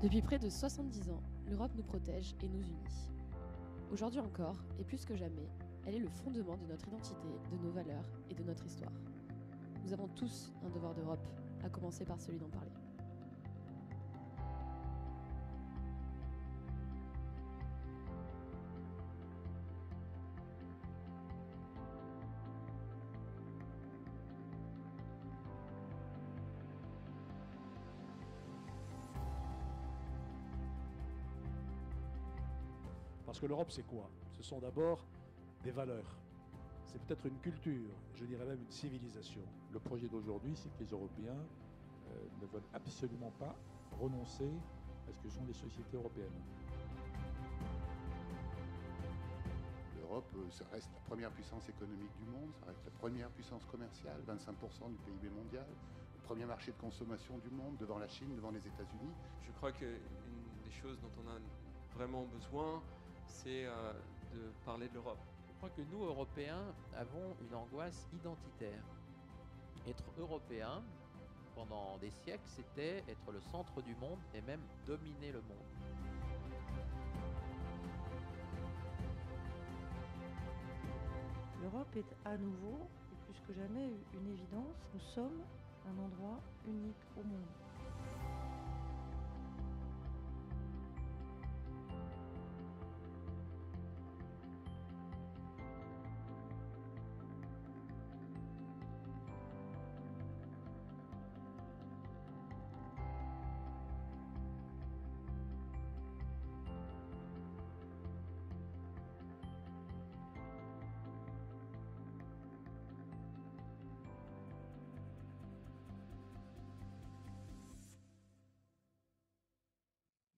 Depuis près de 70 ans, l'Europe nous protège et nous unit. Aujourd'hui encore, et plus que jamais, elle est le fondement de notre identité, de nos valeurs et de notre histoire. Nous avons tous un devoir d'Europe, à commencer par celui d'en parler. Parce que l'Europe, c'est quoi? Ce sont d'abord des valeurs. C'est peut-être une culture, je dirais même une civilisation. Le projet d'aujourd'hui, c'est que les Européens ne veulent absolument pas renoncer à ce que sont les sociétés européennes. L'Europe, ça reste la première puissance économique du monde, ça reste la première puissance commerciale, 25% du PIB mondial, le premier marché de consommation du monde, devant la Chine, devant les États-Unis. Je crois qu'une des choses dont on a vraiment besoin, c'est de parler de l'Europe. Je crois que nous, Européens, avons une angoisse identitaire. Être Européen, pendant des siècles, c'était être le centre du monde et même dominer le monde. L'Europe est à nouveau, et plus que jamais, une évidence. Nous sommes un endroit unique au monde.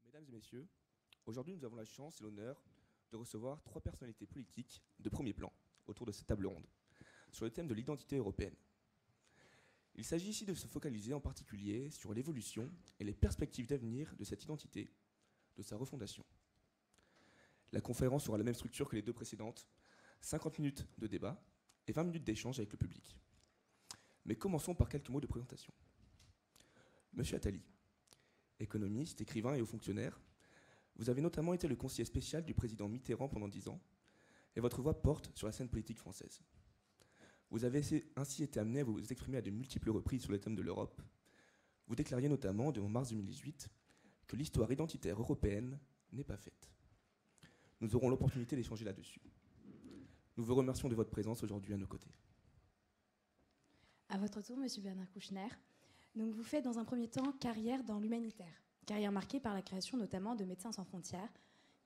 Mesdames et messieurs, aujourd'hui nous avons la chance et l'honneur de recevoir 3 personnalités politiques de premier plan autour de cette table ronde sur le thème de l'identité européenne. Il s'agit ici de se focaliser en particulier sur l'évolution et les perspectives d'avenir de cette identité, de sa refondation. La conférence aura la même structure que les 2 précédentes, 50 minutes de débat et 20 minutes d'échange avec le public. Mais commençons par quelques mots de présentation. Monsieur Attali, économiste, écrivain et haut fonctionnaire, vous avez notamment été le conseiller spécial du président Mitterrand pendant 10 ans, et votre voix porte sur la scène politique française. Vous avez ainsi été amené à vous exprimer à de multiples reprises sur le thème de l'Europe. Vous déclariez notamment, en mars 2018, que l'histoire identitaire européenne n'est pas faite. Nous aurons l'opportunité d'échanger là-dessus. Nous vous remercions de votre présence aujourd'hui à nos côtés. À votre tour, Monsieur Bernard Kouchner. Donc vous faites dans un premier temps carrière dans l'humanitaire, carrière marquée par la création notamment de Médecins sans frontières,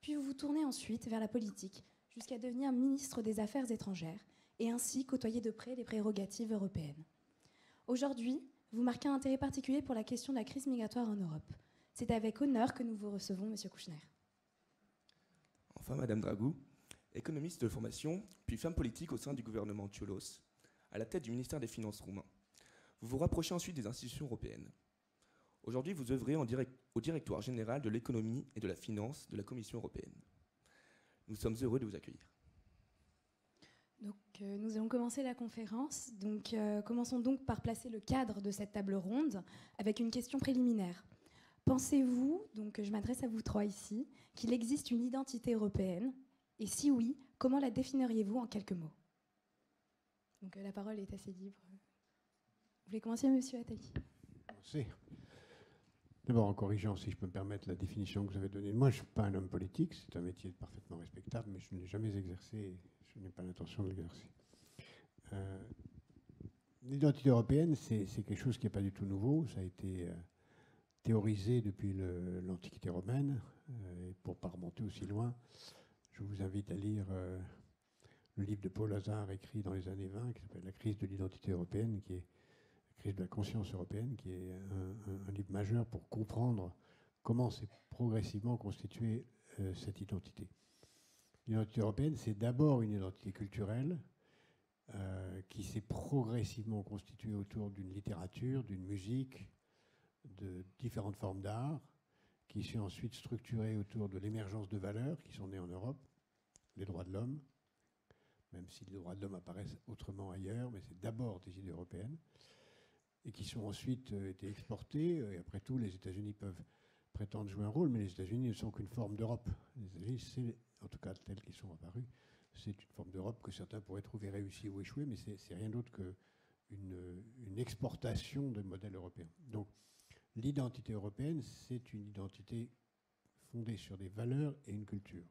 puis vous vous tournez ensuite vers la politique, jusqu'à devenir ministre des Affaires étrangères, et ainsi côtoyer de près les prérogatives européennes. Aujourd'hui, vous marquez un intérêt particulier pour la question de la crise migratoire en Europe. C'est avec honneur que nous vous recevons, Monsieur Kouchner. Enfin, Madame Dragou, économiste de formation, puis femme politique au sein du gouvernement Ciolos, à la tête du ministère des Finances roumain. Vous vous rapprochez ensuite des institutions européennes. Aujourd'hui, vous œuvrez au directoire général de l'économie et de la finance de la Commission européenne. Nous sommes heureux de vous accueillir. Donc, nous allons commencer la conférence. Donc, commençons donc par placer le cadre de cette table ronde avec une question préliminaire. Pensez-vous, donc je m'adresse à vous 3 ici, qu'il existe une identité européenne? Et si oui, comment la définiriez-vous en quelques mots? Donc, la parole est assez libre. Vous voulez commencer, Monsieur Attali? D'abord, en corrigeant, si je peux me permettre, la définition que vous avez donnée. Moi, je ne suis pas un homme politique, c'est un métier parfaitement respectable, mais je ne l'ai jamais exercé, je n'ai pas l'intention de l'exercer. L'identité européenne, c'est quelque chose qui n'est pas du tout nouveau, ça a été théorisé depuis l'Antiquité romaine, et pour ne pas remonter aussi loin, je vous invite à lire le livre de Paul Hazard écrit dans les années 20, qui s'appelle « La crise de l'identité européenne », qui est crise de la conscience européenne, qui est un livre majeur pour comprendre comment s'est progressivement constituée cette identité. L'identité européenne, c'est d'abord une identité culturelle qui s'est progressivement constituée autour d'une littérature, d'une musique, de différentes formes d'art, qui s'est ensuite structurée autour de l'émergence de valeurs qui sont nées en Europe, les droits de l'homme, même si les droits de l'homme apparaissent autrement ailleurs, mais c'est d'abord des idées européennes, et qui sont ensuite été exportées. Et après tout, les États-Unis peuvent prétendent jouer un rôle, mais les États-Unis ne sont qu'une forme d'Europe. Les États-Unis, c'est, en tout cas tels qu'ils sont apparus, c'est une forme d'Europe que certains pourraient trouver réussie ou échouée, mais c'est rien d'autre qu'une exportation de modèles européens. Donc l'identité européenne, c'est une identité fondée sur des valeurs et une culture.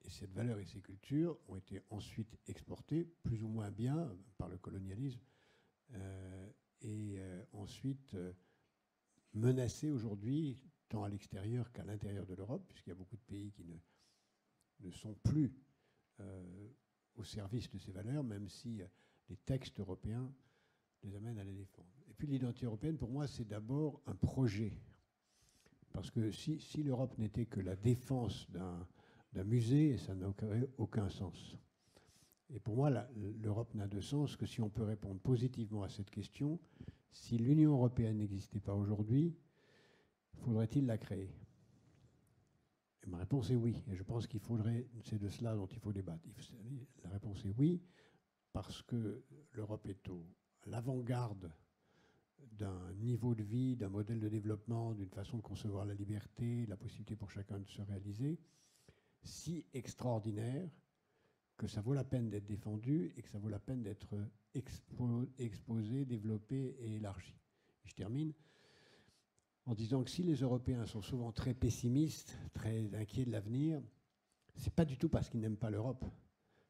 Et cette valeur et ces cultures ont été ensuite exportées, plus ou moins bien, par le colonialisme, ensuite menacées aujourd'hui, tant à l'extérieur qu'à l'intérieur de l'Europe, puisqu'il y a beaucoup de pays qui ne sont plus au service de ces valeurs, même si les textes européens les amènent à les défendre. Et puis l'identité européenne, pour moi, c'est d'abord un projet. Parce que si l'Europe n'était que la défense d'un musée, ça n'aurait aucun sens. Et pour moi, l'Europe n'a de sens que si on peut répondre positivement à cette question. Si l'Union européenne n'existait pas aujourd'hui, faudrait-il la créer? Et ma réponse est oui. Et je pense qu'il faudrait, c'est de cela dont il faut débattre. La réponse est oui, parce que l'Europe est à l'avant-garde d'un niveau de vie, d'un modèle de développement, d'une façon de concevoir la liberté, la possibilité pour chacun de se réaliser, si extraordinaire que ça vaut la peine d'être défendu et que ça vaut la peine d'être exposé, développé et élargi. Je termine en disant que si les Européens sont souvent très pessimistes, très inquiets de l'avenir, c'est pas du tout parce qu'ils n'aiment pas l'Europe.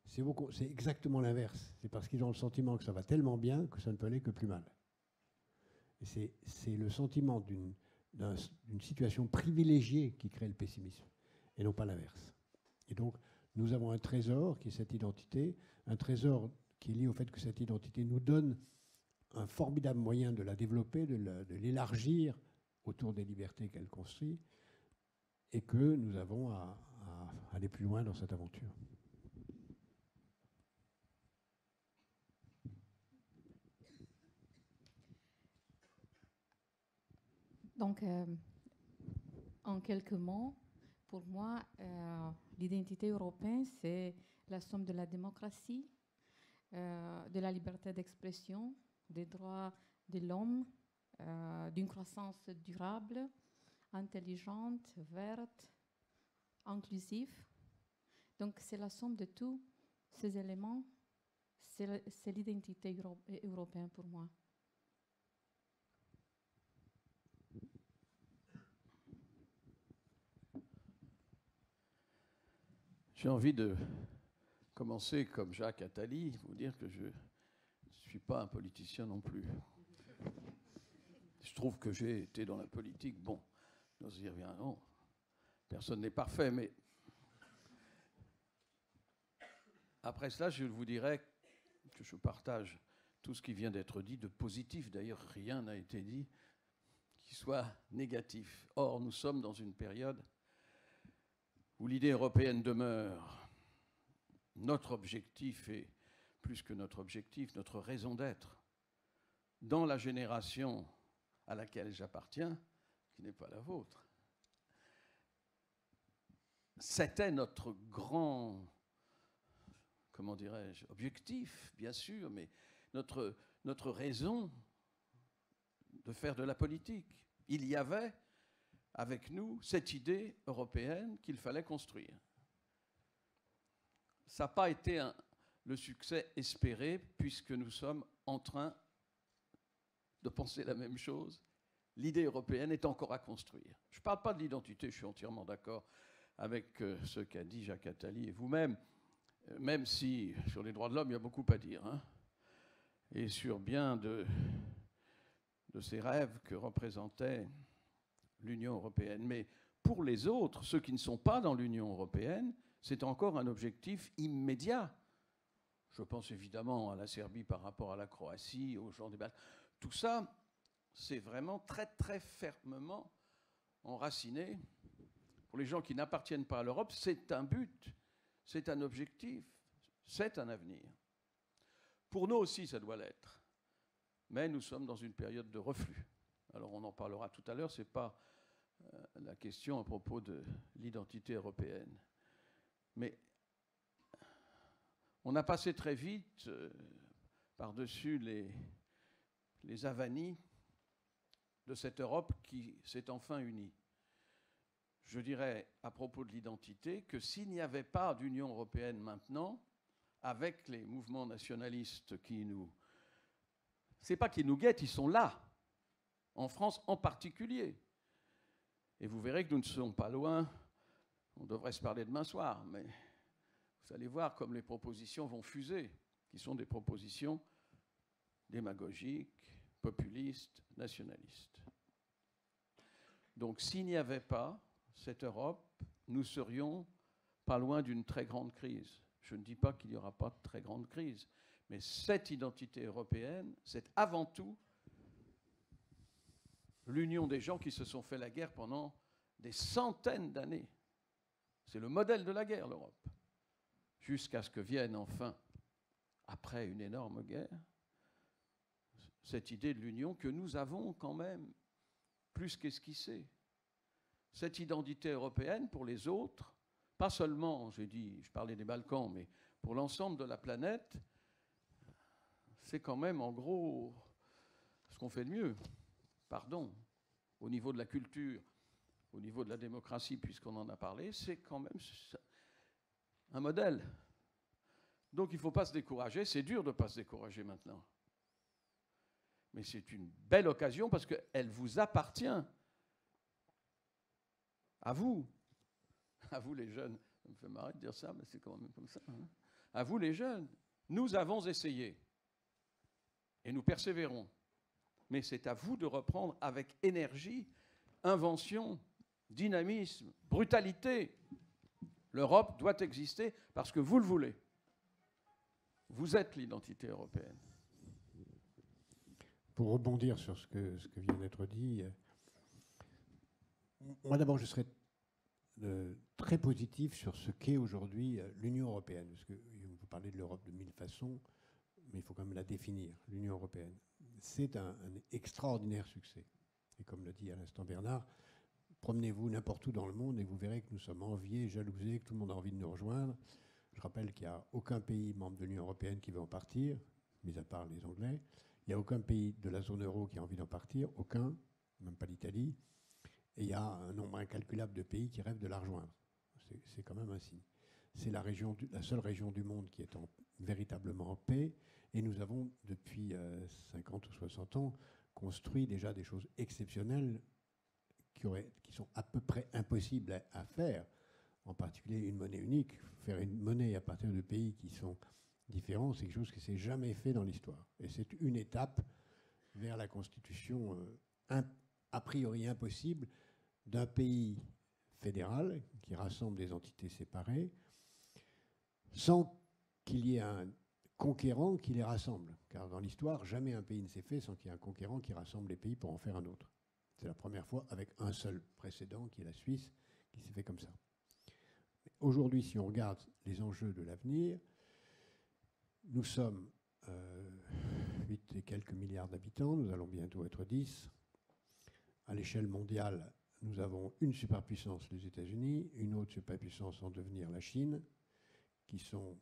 C'est exactement l'inverse. C'est parce qu'ils ont le sentiment que ça va tellement bien que ça ne peut aller que plus mal. Et c'est le sentiment d'une situation privilégiée qui crée le pessimisme, et non pas l'inverse. Et donc, nous avons un trésor qui est cette identité, un trésor qui est lié au fait que cette identité nous donne un formidable moyen de la développer, de l'élargir autour des libertés qu'elle construit, et que nous avons à aller plus loin dans cette aventure. Donc, en quelques mots, pour moi, l'identité européenne, c'est la somme de la démocratie, de la liberté d'expression, des droits de l'homme, d'une croissance durable, intelligente, verte, inclusive. Donc, c'est la somme de tous ces éléments. C'est l'identité européenne pour moi. J'ai envie de commencer comme Jacques Attali, vous dire que je ne suis pas un politicien non plus. Je trouve que j'ai été dans la politique, bon, on y revient, non, personne n'est parfait, mais après cela, je vous dirais que je partage tout ce qui vient d'être dit, de positif, d'ailleurs rien n'a été dit, qui soit négatif. Or, nous sommes dans une période où l'idée européenne demeure notre objectif et, plus que notre objectif, notre raison d'être. Dans la génération à laquelle j'appartiens, qui n'est pas la vôtre, c'était notre grand, comment dirais-je, objectif, bien sûr, mais notre raison de faire de la politique. Il y avait avec nous cette idée européenne qu'il fallait construire. Ça n'a pas été le succès espéré, puisque nous sommes en train de penser la même chose. L'idée européenne est encore à construire. Je ne parle pas de l'identité, je suis entièrement d'accord avec ce qu'a dit Jacques Attali et vous-même, même si sur les droits de l'homme, il y a beaucoup à dire, hein, et sur bien de ces rêves que représentait l'Union européenne. Mais pour les autres, ceux qui ne sont pas dans l'Union européenne, c'est encore un objectif immédiat. Je pense évidemment à la Serbie par rapport à la Croatie, aux gens des Balkans. Tout ça, c'est vraiment très, très fermement enraciné. Pour les gens qui n'appartiennent pas à l'Europe, c'est un but, c'est un objectif, c'est un avenir. Pour nous aussi, ça doit l'être. Mais nous sommes dans une période de reflux. Alors on en parlera tout à l'heure, ce n'est pas la question à propos de l'identité européenne. Mais on a passé très vite par-dessus les avanies de cette Europe qui s'est enfin unie. je dirais à propos de l'identité que s'il n'y avait pas d'Union européenne maintenant, avec les mouvements nationalistes qui nous... C'est pas qu'ils nous guettent, ils sont là, en France en particulier. Et vous verrez que nous ne sommes pas loin, on devrait se parler demain soir, mais vous allez voir comme les propositions vont fuser, qui sont des propositions démagogiques, populistes, nationalistes. Donc s'il n'y avait pas cette Europe, nous serions pas loin d'une très grande crise. Je ne dis pas qu'il n'y aura pas de très grande crise, mais cette identité européenne, c'est avant tout l'union des gens qui se sont fait la guerre pendant des centaines d'années. C'est le modèle de la guerre, l'Europe. Jusqu'à ce que vienne enfin, après une énorme guerre, cette idée de l'union que nous avons quand même plus qu'esquissée. Cette identité européenne pour les autres, pas seulement, j'ai dit, je parlais des Balkans, mais pour l'ensemble de la planète, c'est quand même en gros ce qu'on fait de mieux. Pardon, au niveau de la culture, au niveau de la démocratie, puisqu'on en a parlé, c'est quand même un modèle. Donc il ne faut pas se décourager, c'est dur de ne pas se décourager maintenant. Mais c'est une belle occasion parce qu'elle vous appartient. À vous les jeunes. Ça me fait marrer de dire ça, mais c'est quand même comme ça. Hein. À vous les jeunes. Nous avons essayé. Et nous persévérons. Mais c'est à vous de reprendre avec énergie, invention, dynamisme, brutalité. L'Europe doit exister parce que vous le voulez. Vous êtes l'identité européenne. Pour rebondir sur ce que vient d'être dit, moi d'abord je serais très positif sur ce qu'est aujourd'hui l'Union européenne. Parce que vous parlez de l'Europe de mille façons, mais il faut quand même la définir, l'Union européenne. C'est un extraordinaire succès. Et comme l'a dit à l'instant Bernard, promenez-vous n'importe où dans le monde et vous verrez que nous sommes enviés, jalousés, que tout le monde a envie de nous rejoindre. Je rappelle qu'il n'y a aucun pays membre de l'Union européenne qui veut en partir, mis à part les Anglais. Il n'y a aucun pays de la zone euro qui a envie d'en partir, aucun, même pas l'Italie. Et il y a un nombre incalculable de pays qui rêvent de la rejoindre. C'est quand même ainsi. C'est la seule région du monde qui est véritablement en paix. Et nous avons, depuis 50 ou 60 ans, construit déjà des choses exceptionnelles qui sont à peu près impossibles à faire. En particulier une monnaie unique. Faire une monnaie à partir de pays qui sont différents, c'est quelque chose qui ne s'est jamais fait dans l'histoire. Et c'est une étape vers la constitution a priori impossible d'un pays fédéral qui rassemble des entités séparées sans qu'il y ait un conquérant qui les rassemble. Car dans l'histoire, jamais un pays ne s'est fait sans qu'il y ait un conquérant qui rassemble les pays pour en faire un autre. C'est la première fois avec un seul précédent, qui est la Suisse, qui s'est fait comme ça. Aujourd'hui, si on regarde les enjeux de l'avenir, nous sommes 8 et quelques milliards d'habitants, nous allons bientôt être 10. À l'échelle mondiale, nous avons une superpuissance, les États-Unis, une autre superpuissance en devenir, la Chine, qui sont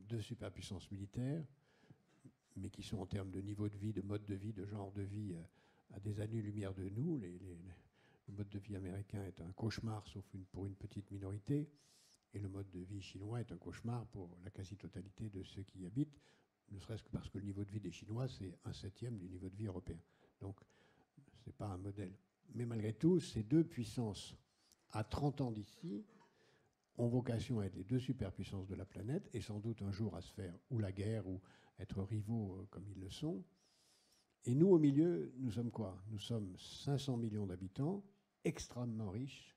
deux superpuissances militaires, mais qui sont en termes de niveau de vie, de mode de vie, de genre de vie, à des années-lumière de nous. Le mode de vie américain est un cauchemar, sauf pour une petite minorité, et le mode de vie chinois est un cauchemar pour la quasi-totalité de ceux qui y habitent, ne serait-ce que parce que le niveau de vie des Chinois, c'est 1/7 du niveau de vie européen. Donc, ce n'est pas un modèle. Mais malgré tout, ces deux puissances, à 30 ans d'ici, ont vocation à être les deux superpuissances de la planète, et sans doute un jour à se faire ou la guerre, ou être rivaux comme ils le sont. Et nous, au milieu, nous sommes quoi? Nous sommes 500 millions d'habitants, extrêmement riches,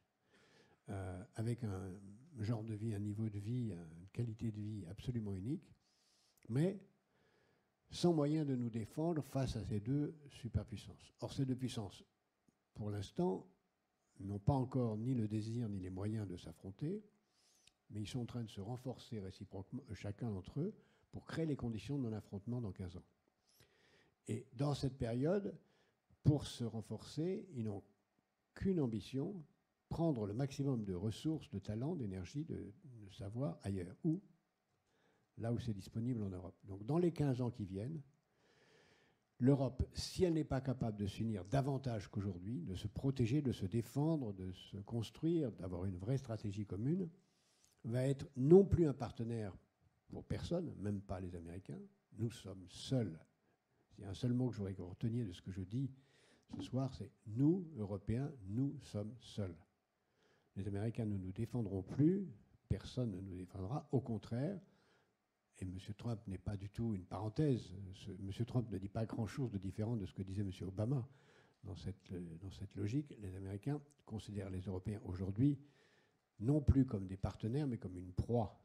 avec un genre de vie, un niveau de vie, une qualité de vie absolument unique, mais sans moyen de nous défendre face à ces deux superpuissances. Or, ces deux puissances, pour l'instant, n'ont pas encore ni le désir ni les moyens de s'affronter, mais ils sont en train de se renforcer réciproquement, chacun d'entre eux, pour créer les conditions de non-affrontement dans 15 ans. Et dans cette période, pour se renforcer, ils n'ont qu'une ambition, prendre le maximum de ressources, de talents, d'énergie, de savoir ailleurs. Où? Là où c'est disponible en Europe. Donc dans les 15 ans qui viennent, L'Europe, si elle n'est pas capable de s'unir davantage qu'aujourd'hui, de se protéger, de se défendre, de se construire, d'avoir une vraie stratégie commune, va être non plus un partenaire pour personne, même pas les Américains. Nous sommes seuls. S'il y a un seul mot que je voudrais que vous reteniez de ce que je dis ce soir, c'est nous, Européens, nous sommes seuls. Les Américains ne nous défendront plus, personne ne nous défendra, au contraire. Et M. Trump n'est pas du tout une parenthèse. M. Trump ne dit pas grand-chose de différent de ce que disait M. Obama dans cette logique. Les Américains considèrent les Européens aujourd'hui non plus comme des partenaires, mais comme une proie.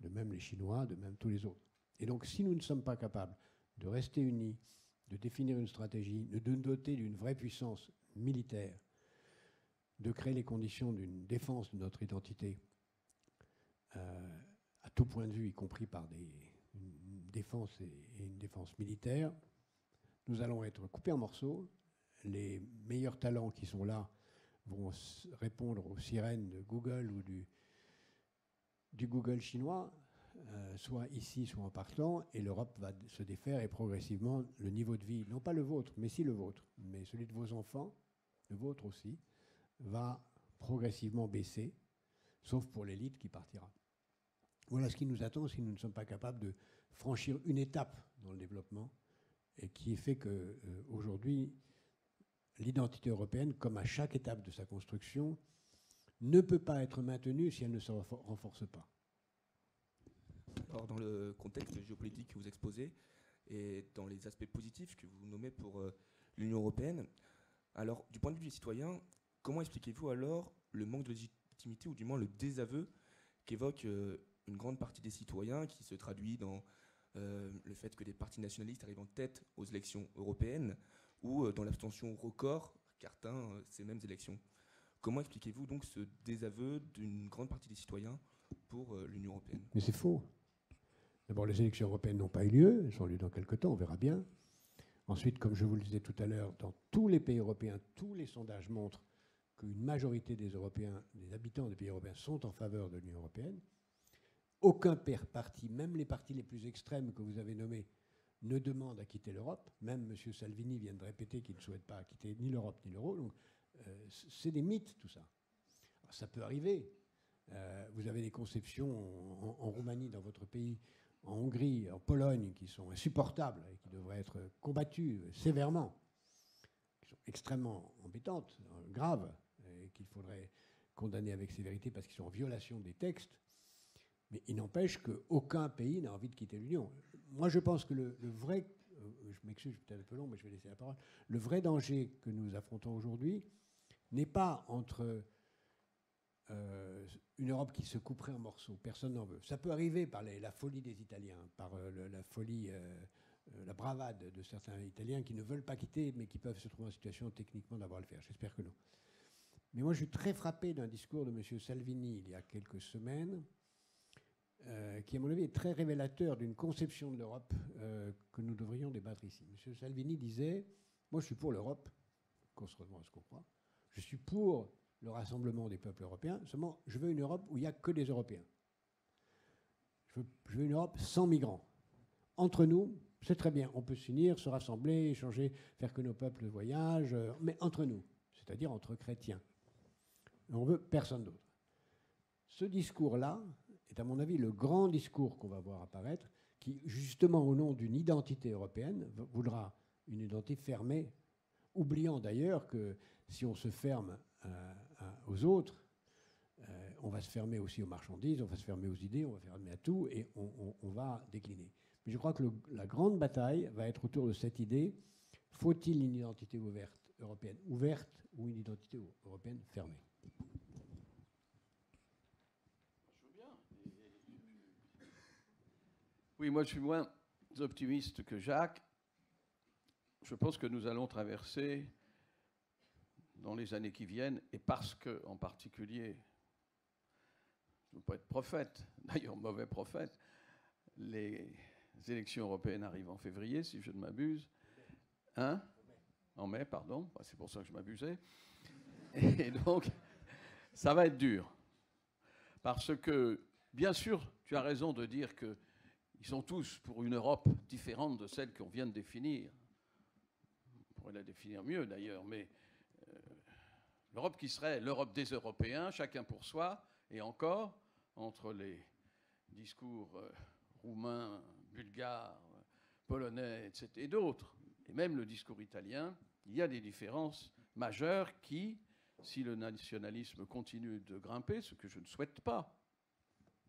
De même les Chinois, de même tous les autres. Et donc, si nous ne sommes pas capables de rester unis, de définir une stratégie, de nous doter d'une vraie puissance militaire, de créer les conditions d'une défense de notre identité, à tout point de vue, y compris par une défense et une défense militaire, nous allons être coupés en morceaux. Les meilleurs talents qui sont là vont répondre aux sirènes de Google ou du Google chinois, soit ici, soit en partant, et l'Europe va se défaire et progressivement le niveau de vie, non pas le vôtre, mais si le vôtre, mais celui de vos enfants, le vôtre aussi, va progressivement baisser, sauf pour l'élite qui partira. Voilà ce qui nous attend si nous ne sommes pas capables de franchir une étape dans le développement et qui fait qu'aujourd'hui, l'identité européenne, comme à chaque étape de sa construction, ne peut pas être maintenue si elle ne se renforce pas. Alors, dans le contexte géopolitique que vous exposez et dans les aspects positifs que vous nommez pour l'Union européenne, alors, du point de vue des citoyens, comment expliquez-vous alors le manque de légitimité ou du moins le désaveu qu'évoque une grande partie des citoyens qui se traduit dans le fait que des partis nationalistes arrivent en tête aux élections européennes ou dans l'abstention record qu'atteint ces mêmes élections? Comment expliquez-vous donc ce désaveu d'une grande partie des citoyens pour l'Union européenne? Mais c'est faux. D'abord, les élections européennes n'ont pas eu lieu, elles sont lieu dans quelques temps, on verra bien. Ensuite, comme je vous le disais tout à l'heure, dans tous les pays européens, tous les sondages montrent qu'une majorité des Européens, des habitants des pays européens sont en faveur de l'Union européenne. Aucun parti, même les partis les plus extrêmes que vous avez nommés, ne demande à quitter l'Europe. Même M. Salvini vient de répéter qu'il ne souhaite pas quitter ni l'Europe ni l'euro. Donc, c'est des mythes, tout ça. Alors, ça peut arriver. Vous avez des conceptions en Roumanie, dans votre pays, en Hongrie, en Pologne, qui sont insupportables et qui devraient être combattues sévèrement, qui sont extrêmement embêtantes, graves, et qu'il faudrait condamner avec sévérité parce qu'ils sont en violation des textes. Mais il n'empêche qu'aucun pays n'a envie de quitter l'Union. Moi, je pense que le vrai, je m'excuse, je suis peut-être un peu long, mais je vais laisser la parole, le vrai danger que nous affrontons aujourd'hui n'est pas entre une Europe qui se couperait en morceaux, personne n'en veut. Ça peut arriver par la folie des Italiens, par la folie, la bravade de certains Italiens qui ne veulent pas quitter, mais qui peuvent se trouver en situation techniquement d'avoir à le faire. J'espère que non. Mais moi, je suis très frappé d'un discours de M. Salvini il y a quelques semaines, qui, à mon avis, est très révélateur d'une conception de l'Europe que nous devrions débattre ici. M. Salvini disait « Moi, je suis pour l'Europe, contrairement à ce qu'on croit. Je suis pour le rassemblement des peuples européens. Seulement, je veux une Europe où il n'y a que des Européens. Je veux une Europe sans migrants. Entre nous, c'est très bien. On peut s'unir, se rassembler, échanger, faire que nos peuples voyagent, mais entre nous, c'est-à-dire entre chrétiens. Et on veut personne d'autre. » Ce discours-là est, à mon avis, le grand discours qu'on va voir apparaître, qui, justement, au nom d'une identité européenne, voudra une identité fermée, oubliant d'ailleurs que si on se ferme aux autres, on va se fermer aussi aux marchandises, on va se fermer aux idées, on va se fermer à tout, et on va décliner. Mais je crois que la grande bataille va être autour de cette idée, faut-il une identité européenne ouverte ou une identité européenne fermée? Oui, moi je suis moins optimiste que Jacques. Je pense que nous allons traverser dans les années qui viennent, et parce que, en particulier, je ne veux pas être prophète, d'ailleurs mauvais prophète, les élections européennes arrivent en février, si je ne m'abuse. Hein? En mai, pardon, c'est pour ça que je m'abusais. Et donc, ça va être dur. Parce que, bien sûr, tu as raison de dire qu'ils sont tous pour une Europe différente de celle qu'on vient de définir. pourrait la définir mieux d'ailleurs, mais l'Europe qui serait l'Europe des Européens, chacun pour soi, et encore, entre les discours roumains, bulgares, polonais, etc., et d'autres, et même le discours italien, il y a des différences majeures qui, si le nationalisme continue de grimper, ce que je ne souhaite pas,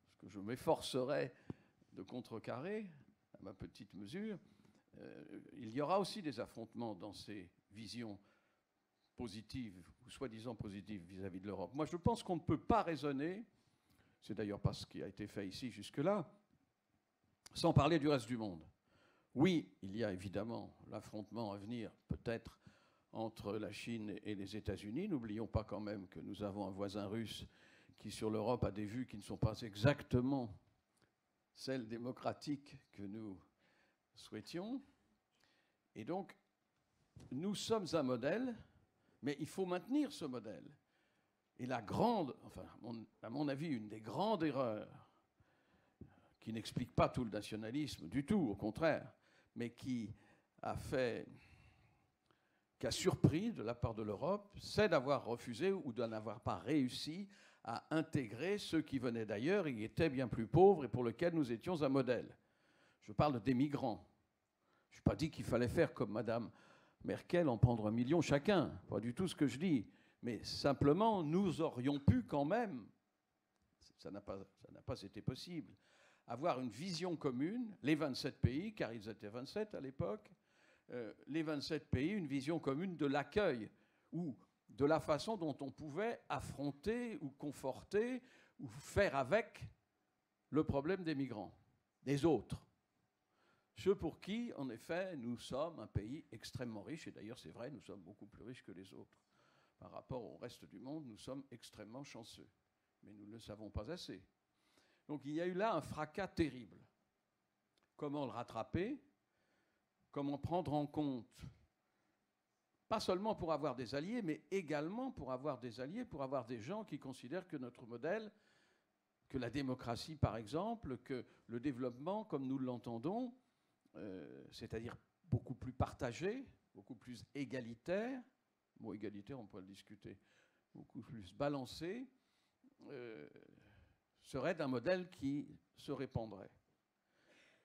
ce que je m'efforcerai de contrecarrer à ma petite mesure, il y aura aussi des affrontements dans ces visions positives, ou soi-disant positives vis-à-vis de l'Europe. Moi, je pense qu'on ne peut pas raisonner, c'est d'ailleurs pas ce qui a été fait ici jusque-là, sans parler du reste du monde. Oui, il y a évidemment l'affrontement à venir, peut-être, entre la Chine et les États-Unis. N'oublions pas quand même que nous avons un voisin russe qui, sur l'Europe, a des vues qui ne sont pas exactement celles démocratiques que nous souhaitions. Et donc, nous sommes un modèle, mais il faut maintenir ce modèle. Et la grande, enfin, à mon avis, une des grandes erreurs, qui n'explique pas tout le nationalisme du tout, au contraire, mais qui a surpris de la part de l'Europe, c'est d'avoir refusé ou de n'avoir pas réussi à intégrer ceux qui venaient d'ailleurs et qui étaient bien plus pauvres et pour lesquels nous étions un modèle. Je parle des migrants. Je n'ai pas dit qu'il fallait faire comme Madame Merkel, en prendre 1 million chacun. Pas du tout ce que je dis. Mais simplement, nous aurions pu quand même, ça n'a pas été possible, avoir une vision commune, les 27 pays, car ils étaient 27 à l'époque, les 27 pays, une vision commune de l'accueil ou de la façon dont on pouvait affronter ou conforter ou faire avec le problème des migrants, des autres. Ceux pour qui, en effet, nous sommes un pays extrêmement riche, et d'ailleurs c'est vrai, nous sommes beaucoup plus riches que les autres. Par rapport au reste du monde, nous sommes extrêmement chanceux, mais nous ne le savons pas assez. Donc il y a eu là un fracas terrible. Comment le rattraper? Comment prendre en compte, pas seulement pour avoir des alliés, mais également pour avoir des alliés, pour avoir des gens qui considèrent que notre modèle, que la démocratie par exemple, que le développement comme nous l'entendons, c'est-à-dire beaucoup plus partagé, beaucoup plus égalitaire, bon, égalitaire on pourrait le discuter, beaucoup plus balancé, serait d'un modèle qui se répandrait.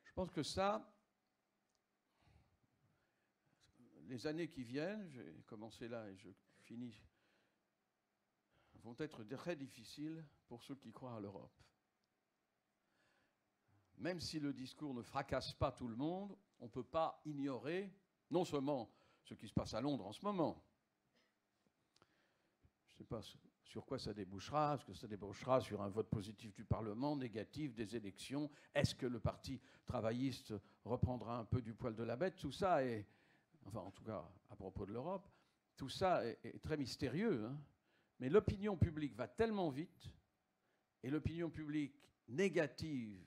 Je pense que ça, les années qui viennent, j'ai commencé là et je finis, vont être très difficiles pour ceux qui croient à l'Europe. Même si le discours ne fracasse pas tout le monde, on ne peut pas ignorer non seulement ce qui se passe à Londres en ce moment. Je ne sais pas sur quoi ça débouchera. Est-ce que ça débouchera sur un vote positif du Parlement, négatif, des élections? Est-ce que le Parti travailliste reprendra un peu du poil de la bête? Tout ça est, enfin en tout cas à propos de l'Europe, tout ça est très mystérieux. Hein. Mais l'opinion publique va tellement vite, et l'opinion publique négative,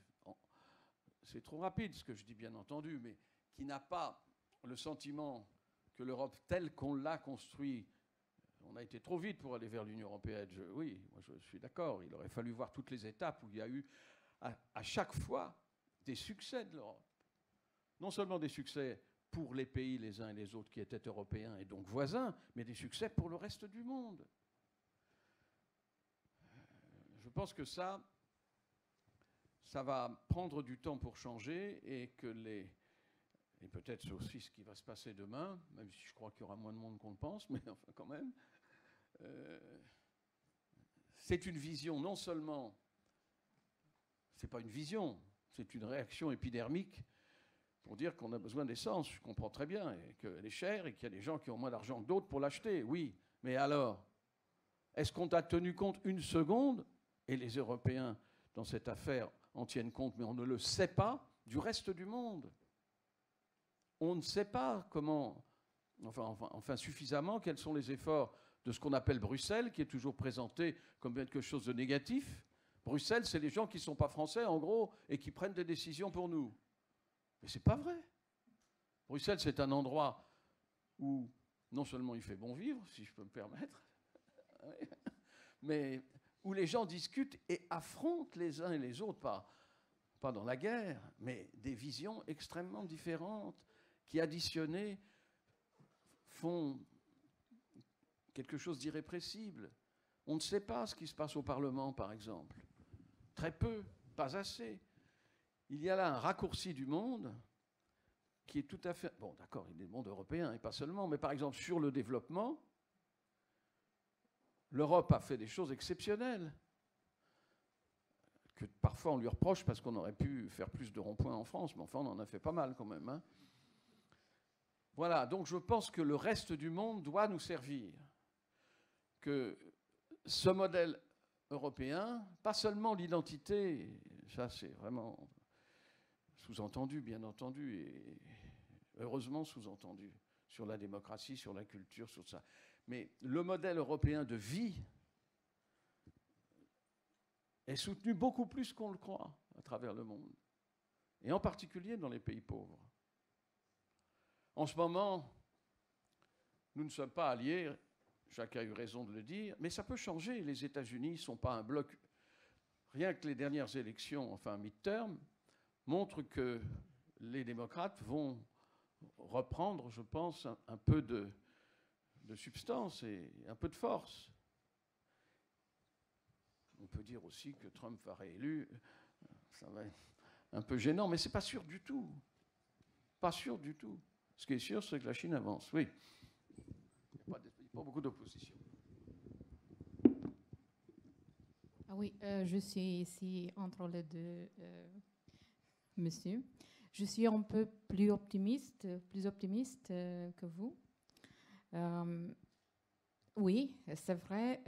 c'est trop rapide ce que je dis bien entendu, mais qui n'a pas le sentiment que l'Europe telle qu'on l'a construite, on a été trop vite pour aller vers l'Union européenne. Oui, moi je suis d'accord, il aurait fallu voir toutes les étapes où il y a eu à chaque fois des succès de l'Europe. Non seulement des succès pour les pays les uns et les autres qui étaient européens et donc voisins, mais des succès pour le reste du monde. Je pense que ça va prendre du temps pour changer et que et peut-être c'est aussi ce qui va se passer demain, même si je crois qu'il y aura moins de monde qu'on le pense, mais enfin quand même. C'est une vision, non seulement, c'est pas une vision, c'est une réaction épidermique pour dire qu'on a besoin d'essence, je comprends très bien, et qu'elle est chère et qu'il y a des gens qui ont moins d'argent que d'autres pour l'acheter, oui. Mais alors, est-ce qu'on a tenu compte une seconde, et les Européens dans cette affaire en tiennent compte, mais on ne le sait pas, du reste du monde? On ne sait pas comment, enfin suffisamment, quels sont les efforts de ce qu'on appelle Bruxelles, qui est toujours présenté comme quelque chose de négatif. Bruxelles, c'est les gens qui ne sont pas français, en gros, et qui prennent des décisions pour nous. Mais ce n'est pas vrai. Bruxelles, c'est un endroit où non seulement il fait bon vivre, si je peux me permettre, mais où les gens discutent et affrontent les uns et les autres, pas dans la guerre, mais des visions extrêmement différentes, qui additionnées font quelque chose d'irrépressible. On ne sait pas ce qui se passe au Parlement, par exemple. Très peu, pas assez. Il y a là un raccourci du monde qui est tout à fait... Bon, d'accord, il est le monde européen et pas seulement, mais par exemple, sur le développement, l'Europe a fait des choses exceptionnelles que parfois on lui reproche parce qu'on aurait pu faire plus de ronds-points en France, mais enfin, on en a fait pas mal quand même, hein. Voilà, donc je pense que le reste du monde doit nous servir. Que ce modèle européen, pas seulement l'identité, ça c'est vraiment sous-entendu, bien entendu, et heureusement sous-entendu, sur la démocratie, sur la culture, sur ça. Mais le modèle européen de vie est soutenu beaucoup plus qu'on le croit à travers le monde, et en particulier dans les pays pauvres. En ce moment, nous ne sommes pas alliés, chacun a eu raison de le dire, mais ça peut changer. Les États-Unis ne sont pas un bloc. Rien que les dernières élections, enfin mid-term, montrent que les démocrates vont reprendre, je pense, un peu de substance et un peu de force. On peut dire aussi que Trump va réélu, ça va être un peu gênant, mais ce n'est pas sûr du tout. Pas sûr du tout. Ce qui est sûr, c'est que la Chine avance, oui. Il n'y a pas beaucoup d'opposition. Ah oui, je suis ici entre les deux, monsieur. Je suis un peu plus optimiste que vous. Oui, c'est vrai,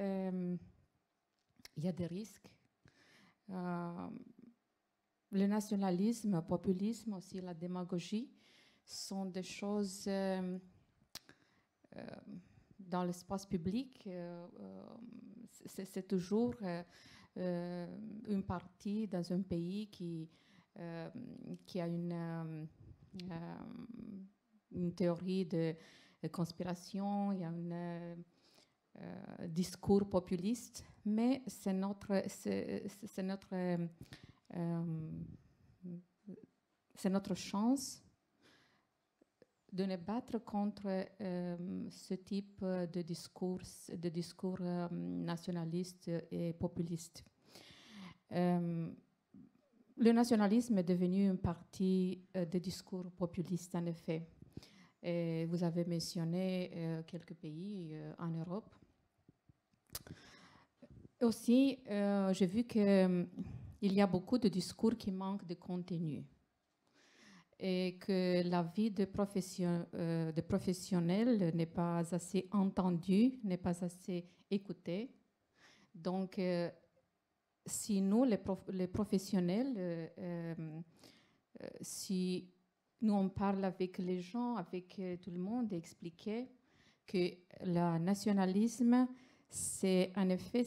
il y a des risques. Le nationalisme, le populisme, aussi la démagogie sont des choses dans l'espace public. C'est toujours une partie dans un pays qui a une théorie de conspiration, il y a un discours populiste, mais c'est notre chance de nous battre contre ce type de discours nationaliste et populiste. Le nationalisme est devenu une partie des discours populistes, en effet. Et vous avez mentionné quelques pays en Europe. Aussi, j'ai vu qu'il y a beaucoup de discours qui manquent de contenu et que la vie de professionnel n'est pas assez entendue, n'est pas assez écoutée. Donc, si nous, les professionnels, si nous on parle avec les gens, avec tout le monde, et expliquer que le nationalisme, c'est en effet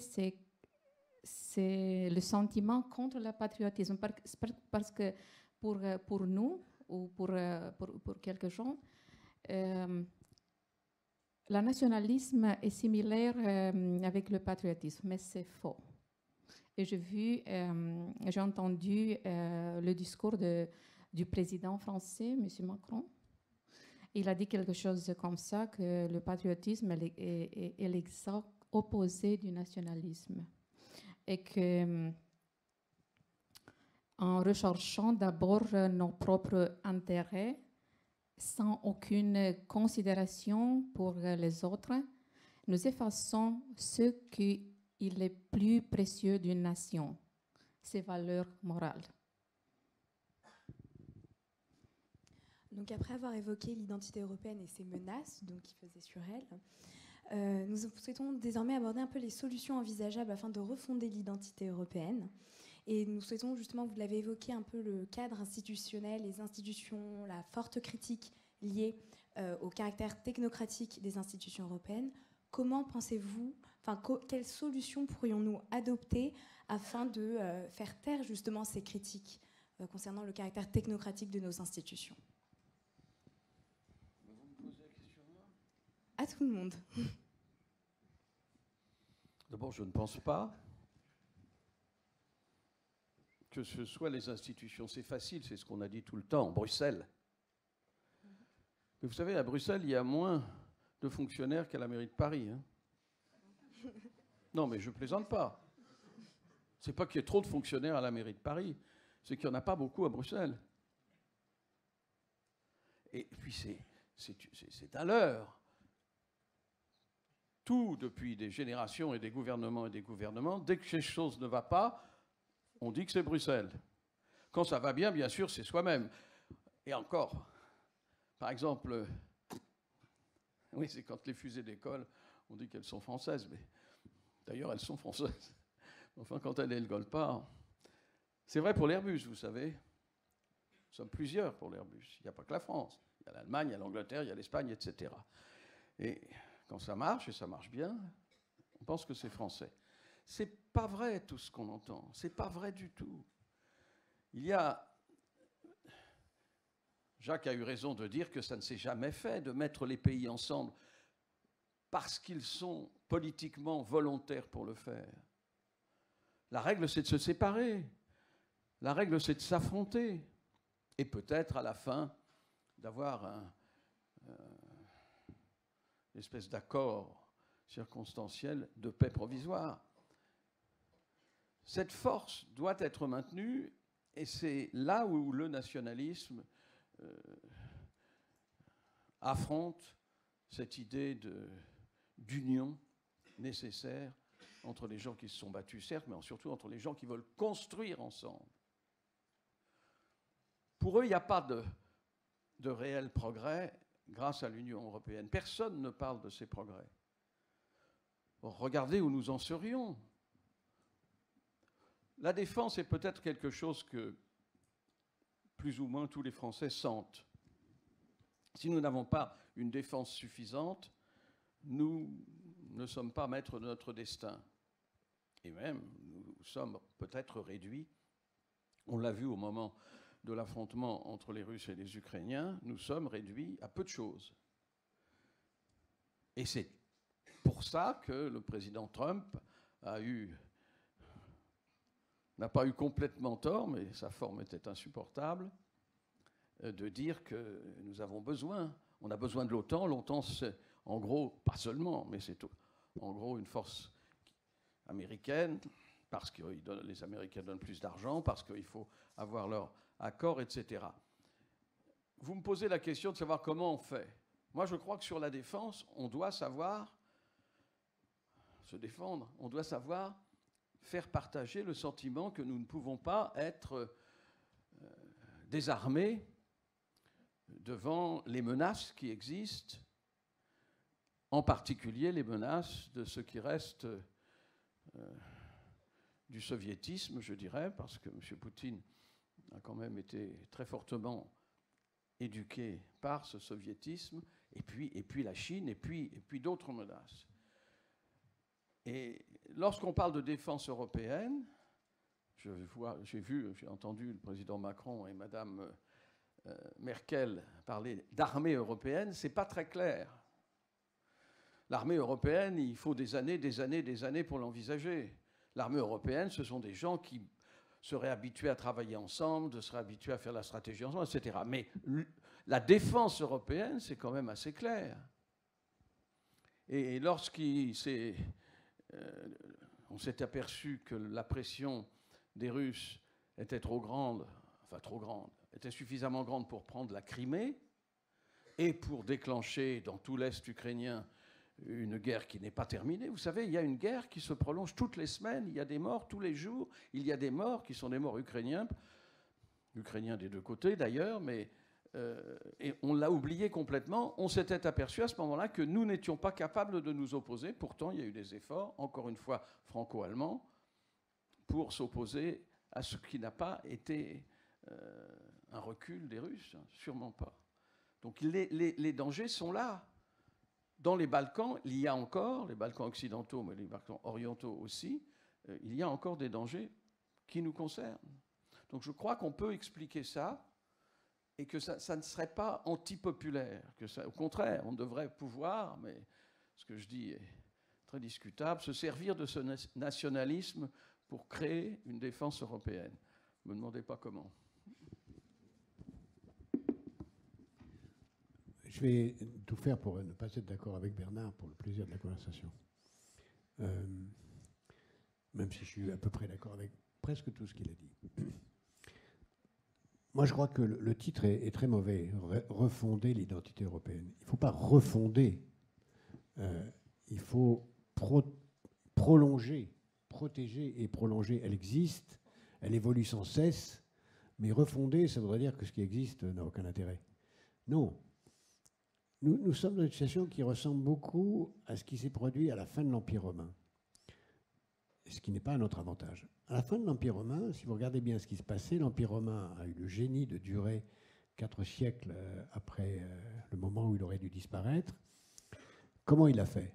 c'est le sentiment contre le patriotisme, parce que pour nous ou pour quelques gens, le nationalisme est similaire avec le patriotisme, mais c'est faux. Et j'ai entendu le discours du président français, M. Macron. Il a dit quelque chose comme ça, que le patriotisme est l'exact opposé du nationalisme. Et que, en recherchant d'abord nos propres intérêts, sans aucune considération pour les autres, nous effaçons ce qui est plus précieux d'une nation, ses valeurs morales. Donc après avoir évoqué l'identité européenne et ses menaces qui pesaient sur elle, nous souhaitons désormais aborder un peu les solutions envisageables afin de refonder l'identité européenne. Et nous souhaitons justement, vous l'avez évoqué, un peu le cadre institutionnel, les institutions, la forte critique liée au caractère technocratique des institutions européennes. Comment pensez-vous, quelles solutions pourrions-nous adopter afin de faire taire justement ces critiques concernant le caractère technocratique de nos institutions? Vous me posez la question à moi ? À tout le monde. D'abord, je ne pense pas que ce soit les institutions. C'est facile, c'est ce qu'on a dit tout le temps. Bruxelles. Mais vous savez, à Bruxelles, il y a moins de fonctionnaires qu'à la mairie de Paris. Hein. Non, mais je ne plaisante pas. C'est pas qu'il y ait trop de fonctionnaires à la mairie de Paris, c'est qu'il n'y en a pas beaucoup à Bruxelles. Et puis c'est à l'heure. Tout depuis des générations et des gouvernements, dès que quelque chose ne va pas, on dit que c'est Bruxelles. Quand ça va bien, bien sûr, c'est soi-même. Et encore, par exemple, oui, c'est quand les fusées décollent, on dit qu'elles sont françaises, mais d'ailleurs, elles sont françaises. Enfin, quand elles ne décollent pas, c'est vrai pour l'Airbus, vous savez. Nous sommes plusieurs pour l'Airbus. Il n'y a pas que la France. Il y a l'Allemagne, il y a l'Angleterre, il y a l'Espagne, etc. Et quand ça marche, et ça marche bien, on pense que c'est français. C'est pas vrai tout ce qu'on entend. C'est pas vrai du tout. Il y a... Jacques a eu raison de dire que ça ne s'est jamais fait de mettre les pays ensemble parce qu'ils sont politiquement volontaires pour le faire. La règle, c'est de se séparer. La règle, c'est de s'affronter. Et peut-être, à la fin, d'avoir une espèce d'accord circonstanciel de paix provisoire. Cette force doit être maintenue, et c'est là où le nationalisme affronte cette idée d'union nécessaire entre les gens qui se sont battus, certes, mais surtout entre les gens qui veulent construire ensemble. Pour eux, il n'y a pas de réel progrès grâce à l'Union européenne. Personne ne parle de ces progrès. Or, regardez où nous en serions. La défense est peut-être quelque chose que plus ou moins tous les Français sentent. Si nous n'avons pas une défense suffisante, nous ne sommes pas maîtres de notre destin. Et même, nous sommes peut-être réduits, on l'a vu au moment de l'affrontement entre les Russes et les Ukrainiens, nous sommes réduits à peu de choses. Et c'est pour ça que le président Trump n'a pas eu complètement tort, mais sa forme était insupportable, de dire que nous avons besoin, on a besoin de l'OTAN. L'OTAN, c'est en gros, pas seulement, mais c'est en gros une force américaine, parce que les Américains donnent plus d'argent, parce qu'il faut avoir leur accord, etc. Vous me posez la question de savoir comment on fait. Moi, je crois que sur la défense, on doit savoir se défendre, on doit savoir faire partager le sentiment que nous ne pouvons pas être désarmés devant les menaces qui existent, en particulier les menaces de ce qui reste du soviétisme, je dirais, parce que M. Poutine a quand même été très fortement éduqué par ce soviétisme, et puis la Chine, et puis d'autres menaces. Et lorsqu'on parle de défense européenne, j'ai entendu le président Macron et Mme Merkel parler d'armée européenne, c'est pas très clair. L'armée européenne, il faut des années pour l'envisager. L'armée européenne, ce sont des gens qui seraient habitués à travailler ensemble, seraient habitués à faire la stratégie ensemble, etc. Mais la défense européenne, c'est quand même assez clair. Et lorsqu'on s'est aperçu que la pression des Russes était était suffisamment grande pour prendre la Crimée et pour déclencher dans tout l'Est ukrainien une guerre qui n'est pas terminée. Vous savez, il y a une guerre qui se prolonge toutes les semaines, il y a des morts tous les jours, il y a des morts qui sont des morts ukrainiens des deux côtés d'ailleurs, mais et on l'a oublié complètement. On s'était aperçu à ce moment-là que nous n'étions pas capables de nous opposer. Pourtant, il y a eu des efforts, encore une fois franco-allemands, pour s'opposer à ce qui n'a pas été un recul des Russes, sûrement pas. Donc les dangers sont là. Dans les Balkans, il y a encore, les Balkans occidentaux, mais les Balkans orientaux aussi, il y a encore des dangers qui nous concernent. Donc je crois qu'on peut expliquer ça, et que ça ne serait pas antipopulaire. Au contraire, on devrait pouvoir, mais ce que je dis est très discutable, se servir de ce nationalisme pour créer une défense européenne. Ne me demandez pas comment. je vais tout faire pour ne pas être d'accord avec Bernard pour le plaisir de la conversation. Même si je suis à peu près d'accord avec presque tout ce qu'il a dit. Moi, je crois que le titre est très mauvais. Refonder l'identité européenne. Il ne faut pas refonder. Il faut prolonger, protéger et prolonger. Elle existe, elle évolue sans cesse, mais refonder, ça voudrait dire que ce qui existe n'a aucun intérêt. Non. Nous sommes dans une situation qui ressemble beaucoup à ce qui s'est produit à la fin de l'Empire romain, ce qui n'est pas à notre avantage. À la fin de l'Empire romain, si vous regardez bien ce qui se passait, l'Empire romain a eu le génie de durer 4 siècles après le moment où il aurait dû disparaître. Comment il l'a fait?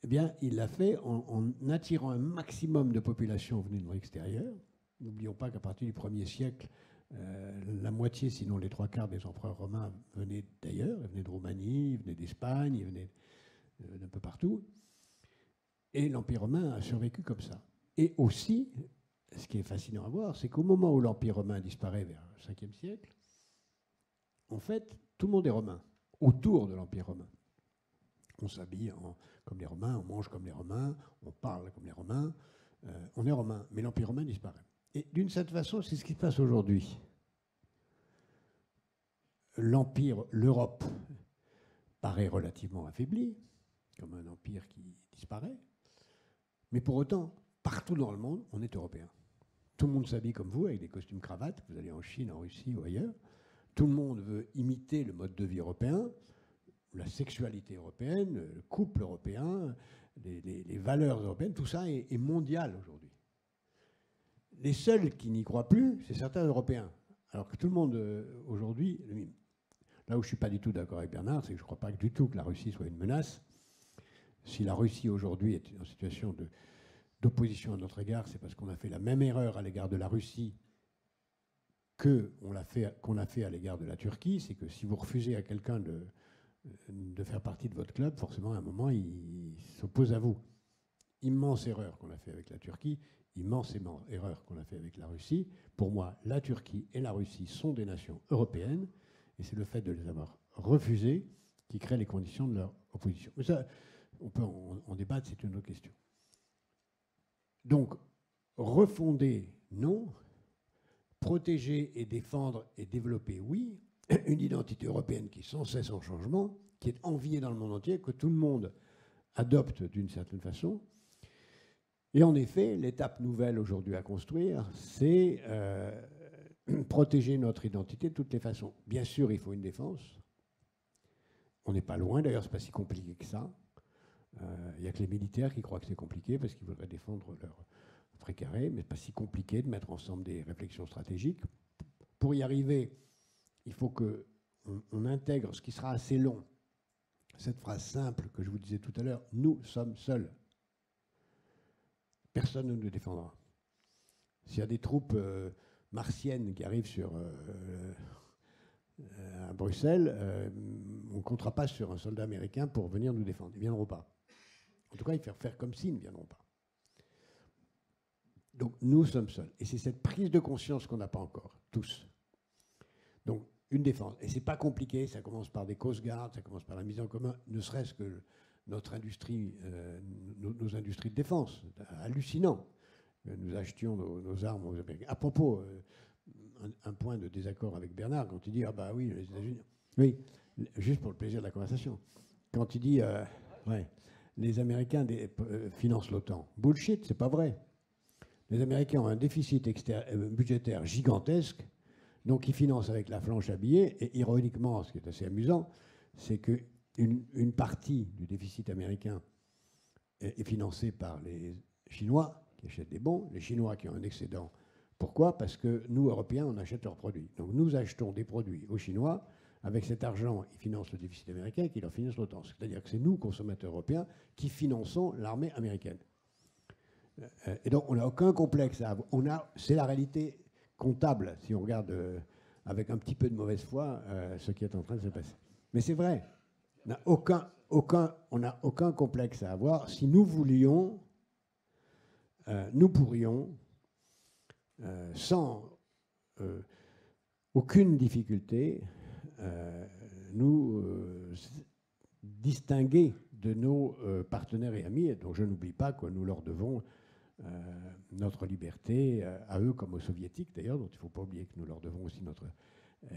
Eh bien, il l'a fait en attirant un maximum de population venue de l'extérieur. N'oublions pas qu'à partir du 1er siècle, la moitié, sinon les 3/4 des empereurs romains venaient d'ailleurs. Ils venaient de Roumanie, ils venaient d'Espagne, ils venaient d'un peu partout. Et l'Empire romain a survécu comme ça. Et aussi, ce qui est fascinant à voir, c'est qu'au moment où l'Empire romain disparaît vers le 5e siècle, en fait, tout le monde est romain, autour de l'Empire romain. On s'habille comme les Romains, on mange comme les Romains, on parle comme les Romains, on est romain, mais l'Empire romain disparaît. Et d'une certaine façon, c'est ce qui se passe aujourd'hui. L'Europe paraît relativement affaiblie, comme un empire qui disparaît, mais pour autant, partout dans le monde, on est européen. Tout le monde s'habille comme vous, avec des costumes cravates, vous allez en Chine, en Russie ou ailleurs. Tout le monde veut imiter le mode de vie européen, la sexualité européenne, le couple européen, les valeurs européennes, tout ça est mondial aujourd'hui. Les seuls qui n'y croient plus, c'est certains Européens. Alors que tout le monde aujourd'hui, là où je ne suis pas du tout d'accord avec Bernard, c'est que je ne crois pas du tout que la Russie soit une menace. Si la Russie aujourd'hui est en situation d'opposition à notre égard, c'est parce qu'on a fait la même erreur à l'égard de la Russie qu'on a fait à l'égard de la Turquie. C'est que si vous refusez à quelqu'un de faire partie de votre club, forcément à un moment il s'oppose à vous. Immense erreur qu'on a fait avec la Turquie, immense erreur qu'on a fait avec la Russie. Pour moi, la Turquie et la Russie sont des nations européennes, et c'est le fait de les avoir refusées qui crée les conditions de leur opposition. Mais ça, on peut en débattre, c'est une autre question. Donc, refonder, non. Protéger et défendre et développer, oui. Une identité européenne qui est sans cesse en changement, qui est enviée dans le monde entier, que tout le monde adopte d'une certaine façon. Et en effet, l'étape nouvelle aujourd'hui à construire, c'est protéger notre identité de toutes les façons. Bien sûr, il faut une défense. On n'est pas loin, d'ailleurs, ce n'est pas si compliqué que ça. Il n'y a que les militaires qui croient que c'est compliqué parce qu'ils voudraient défendre leur précaré, mais ce n'est pas si compliqué de mettre ensemble des réflexions stratégiques. Pour y arriver, il faut qu'on intègre ce qui sera assez long. Cette phrase simple que je vous disais tout à l'heure, nous sommes seuls. Personne ne nous défendra. S'il y a des troupes martiennes qui arrivent à Bruxelles, on ne comptera pas sur un soldat américain pour venir nous défendre. Ils ne viendront pas. En tout cas, il faut faire comme s'ils ne viendront pas. Donc, nous sommes seuls. Et c'est cette prise de conscience qu'on n'a pas encore, tous. Donc, une défense. Et ce n'est pas compliqué, ça commence par des coast guards, ça commence par la mise en commun, ne serait-ce que notre industrie, nos industries de défense. Hallucinant. Nous achetions nos armes aux Américains. À propos, un point de désaccord avec Bernard, quand il dit « Ah bah oui, les États-Unis... » Oui, juste pour le plaisir de la conversation. Quand il dit ouais, les Américains financent l'OTAN. Bullshit, c'est pas vrai. Les Américains ont un déficit budgétaire gigantesque, donc ils financent avec la planche à billets. Et ironiquement, ce qui est assez amusant, c'est qu'une partie du déficit américain est financée par les Chinois qui achètent des bons, les Chinois qui ont un excédent. Pourquoi? Parce que nous, Européens, on achète leurs produits. Donc nous achetons des produits aux Chinois. Avec cet argent, ils financent le déficit américain et qui leur finance l'OTAN. C'est-à-dire que c'est nous, consommateurs européens, qui finançons l'armée américaine. Et donc, on n'a aucun complexe à avoir. C'est la réalité comptable, si on regarde avec un petit peu de mauvaise foi ce qui est en train de se passer. Mais c'est vrai. On n'a aucun complexe à avoir. Si nous voulions, nous pourrions, sans aucune difficulté, nous distinguer de nos partenaires et amis, dont je n'oublie pas que nous leur devons notre liberté, à eux comme aux soviétiques d'ailleurs, dont il ne faut pas oublier que nous leur devons aussi notre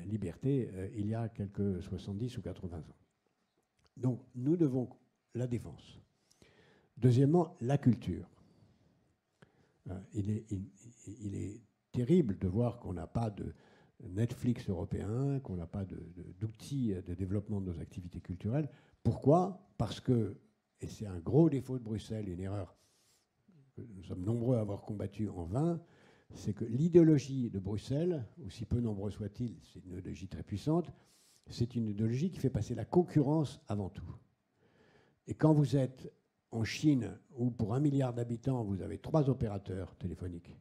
liberté il y a quelques 70 ou 80 ans. Donc nous devons la défense. Deuxièmement, la culture. Il est terrible de voir qu'on n'a pas de Netflix européen, qu'on n'a pas d'outils de développement de nos activités culturelles. Pourquoi? Parce que, et c'est un gros défaut de Bruxelles, une erreur que nous sommes nombreux à avoir combattue en vain, c'est que l'idéologie de Bruxelles, aussi peu nombreux soit-il, c'est une idéologie très puissante, c'est une idéologie qui fait passer la concurrence avant tout. Et quand vous êtes en Chine, où pour 1 milliard d'habitants, vous avez 3 opérateurs téléphoniques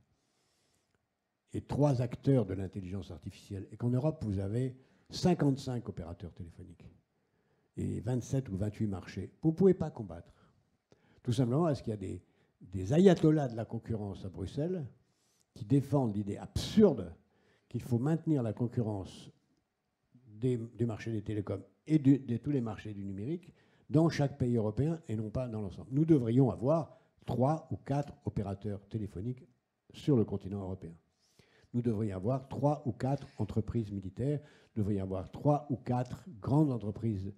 et 3 acteurs de l'intelligence artificielle, et qu'en Europe, vous avez 55 opérateurs téléphoniques et 27 ou 28 marchés, vous ne pouvez pas combattre. Tout simplement parce qu'il y a des ayatollahs de la concurrence à Bruxelles qui défendent l'idée absurde qu'il faut maintenir la concurrence des marchés des télécoms et de tous les marchés du numérique dans chaque pays européen et non pas dans l'ensemble. Nous devrions avoir 3 ou 4 opérateurs téléphoniques sur le continent européen. Nous devrions avoir 3 ou 4 entreprises militaires, nous devrions avoir 3 ou 4 grandes entreprises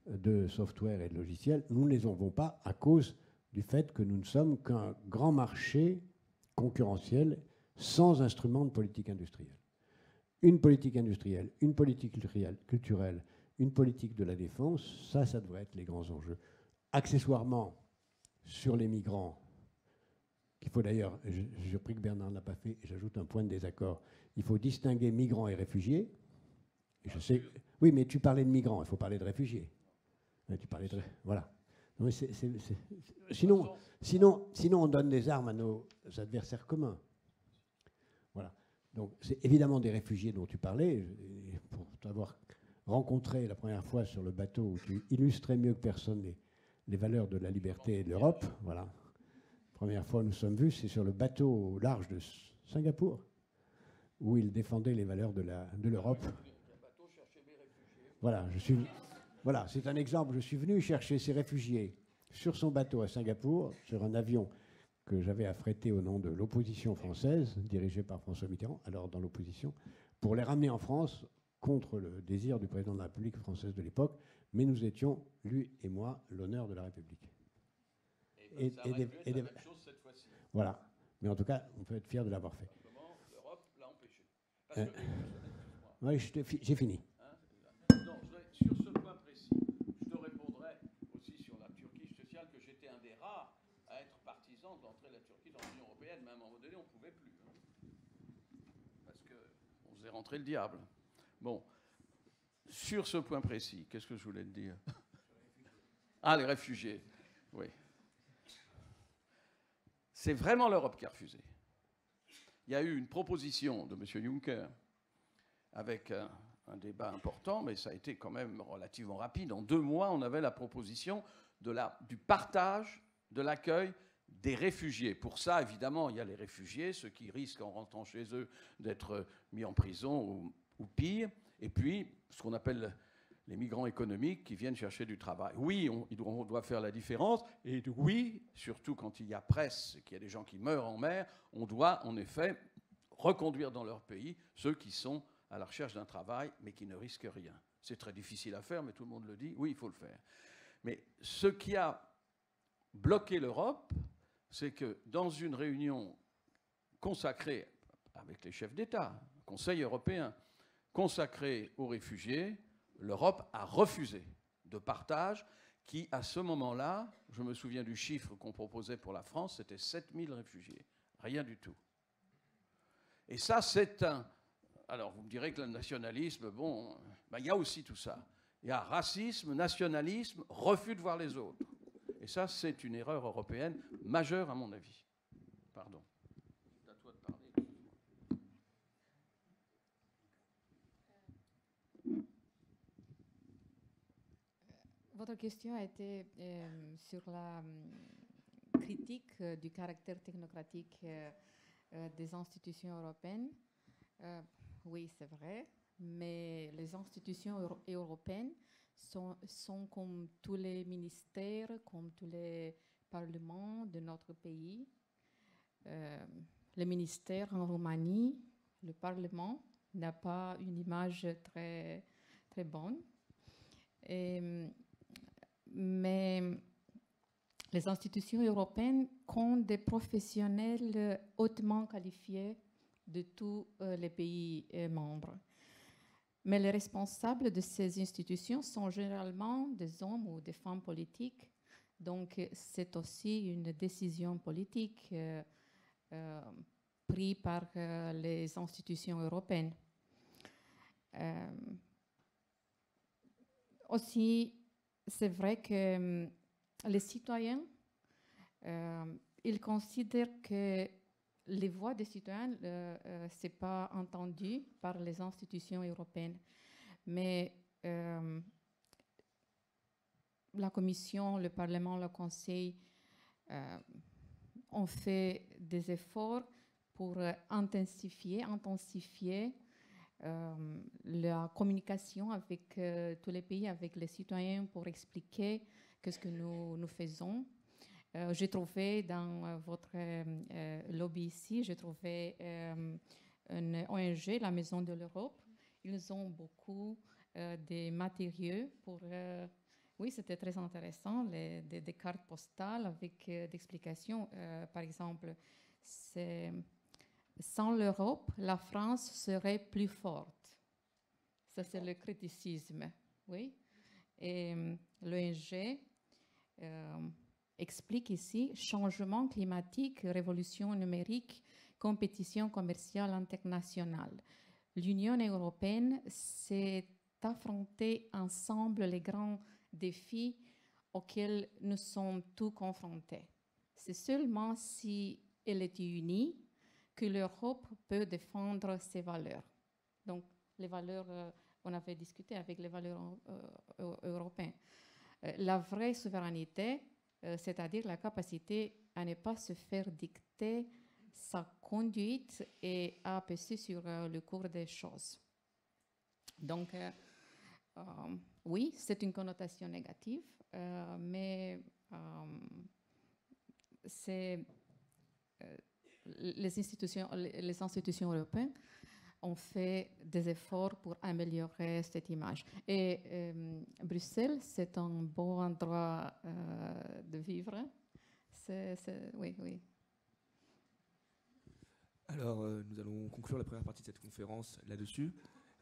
de software et de logiciels. Nous ne les avons pas à cause du fait que nous ne sommes qu'un grand marché concurrentiel sans instrument de politique industrielle. Une politique industrielle, une politique culturelle, une politique de la défense, ça devrait être les grands enjeux. Accessoirement, sur les migrants, qu'il faut d'ailleurs, je prie que Bernard ne l'a pas fait, et j'ajoute un point de désaccord, il faut distinguer migrants et réfugiés. Et je sais, oui, mais tu parlais de migrants, il faut parler de réfugiés. Tu parlais de, voilà. Non, mais sinon, on donne des armes à nos adversaires communs. Voilà. Donc, c'est évidemment des réfugiés dont tu parlais. Pour t'avoir rencontré la première fois sur le bateau où tu illustrais mieux que personne les valeurs de la liberté et de l'Europe, voilà. La première fois où nous sommes vus, c'est sur le bateau au large de Singapour, où il défendait les valeurs de l'Europe. Voilà, voilà, c'est un exemple. Je suis venu chercher ces réfugiés sur son bateau à Singapour, sur un avion que j'avais affrété au nom de l'opposition française, dirigée par François Mitterrand, alors dans l'opposition, pour les ramener en France contre le désir du président de la République française de l'époque. Mais nous étions, lui et moi, l'honneur de la République. Et ça aurait pu être la même chose cette fois-ci. Voilà. Mais en tout cas, on peut être fier de l'avoir fait. L'Europe l'a empêché. Parce que, oui, j'ai fini. Non, sur ce point précis, je te répondrai aussi sur la Turquie. Je te signale que j'étais un des rares à être partisan d'entrer la Turquie dans l'Union européenne, mais à un moment donné, on ne pouvait plus. Hein, parce qu'on faisait rentrer le diable. Bon, sur ce point précis, qu'est-ce que je voulais te dire? Ah, les réfugiés, oui. C'est vraiment l'Europe qui a refusé. Il y a eu une proposition de M. Juncker avec un débat important, mais ça a été quand même relativement rapide. En 2 mois, on avait la proposition du partage de l'accueil des réfugiés. Pour ça, évidemment, il y a les réfugiés, ceux qui risquent en rentrant chez eux d'être mis en prison ou pire, et puis ce qu'on appelle les migrants économiques qui viennent chercher du travail. Oui, on doit faire la différence, et oui, surtout quand il y a presse, qu'il y a des gens qui meurent en mer, on doit en effet reconduire dans leur pays ceux qui sont à la recherche d'un travail, mais qui ne risquent rien. C'est très difficile à faire, mais tout le monde le dit, oui, il faut le faire. Mais ce qui a bloqué l'Europe, c'est que dans une réunion consacrée avec les chefs d'État, Conseil européen, consacrée aux réfugiés, l'Europe a refusé de partage qui, à ce moment-là, je me souviens du chiffre qu'on proposait pour la France, c'était 7000 réfugiés. Rien du tout. Et ça, c'est un... Alors, vous me direz que le nationalisme, bon, ben, il y a aussi tout ça. Il y a racisme, nationalisme, refus de voir les autres. Et ça, c'est une erreur européenne majeure, à mon avis. Pardon. C'est à toi de parler. Votre question a été sur la critique du caractère technocratique des institutions européennes. Oui, c'est vrai. mais les institutions européennes sont comme tous les ministères, comme tous les parlements de notre pays. Le ministère en Roumanie, le Parlement, n'a pas une image très, très bonne. Mais les institutions européennes comptent des professionnels hautement qualifiés de tous les pays membres. Mais les responsables de ces institutions sont généralement des hommes ou des femmes politiques. Donc, c'est aussi une décision politique prise par les institutions européennes. Aussi, c'est vrai que les citoyens, ils considèrent que les voix des citoyens, ce n'est pas entendu par les institutions européennes. Mais la Commission, le Parlement, le Conseil ont fait des efforts pour intensifier la communication avec tous les pays, avec les citoyens, pour expliquer ce que nous faisons. J'ai trouvé dans votre lobby ici, j'ai trouvé une ONG, la Maison de l'Europe. Ils ont beaucoup de matériaux pour... oui, c'était très intéressant, des cartes postales avec des explications. Par exemple, sans l'Europe, la France serait plus forte. Ça, c'est le criticisme. Oui. Et l'ONG explique ici changement climatique, révolution numérique, compétition commerciale internationale. L'Union européenne s'est affrontée ensemble les grands défis auxquels nous sommes tous confrontés. C'est seulement si elle est unie que l'Europe peut défendre ses valeurs. Donc, les valeurs, on avait discuté avec les valeurs européennes. La vraie souveraineté, c'est-à-dire la capacité à ne pas se faire dicter sa conduite et à peser sur le cours des choses. Donc, oui, c'est une connotation négative, mais les institutions européennes ont fait des efforts pour améliorer cette image. Et Bruxelles, c'est un beau endroit de vivre. Oui, oui. Alors, nous allons conclure la première partie de cette conférence là-dessus.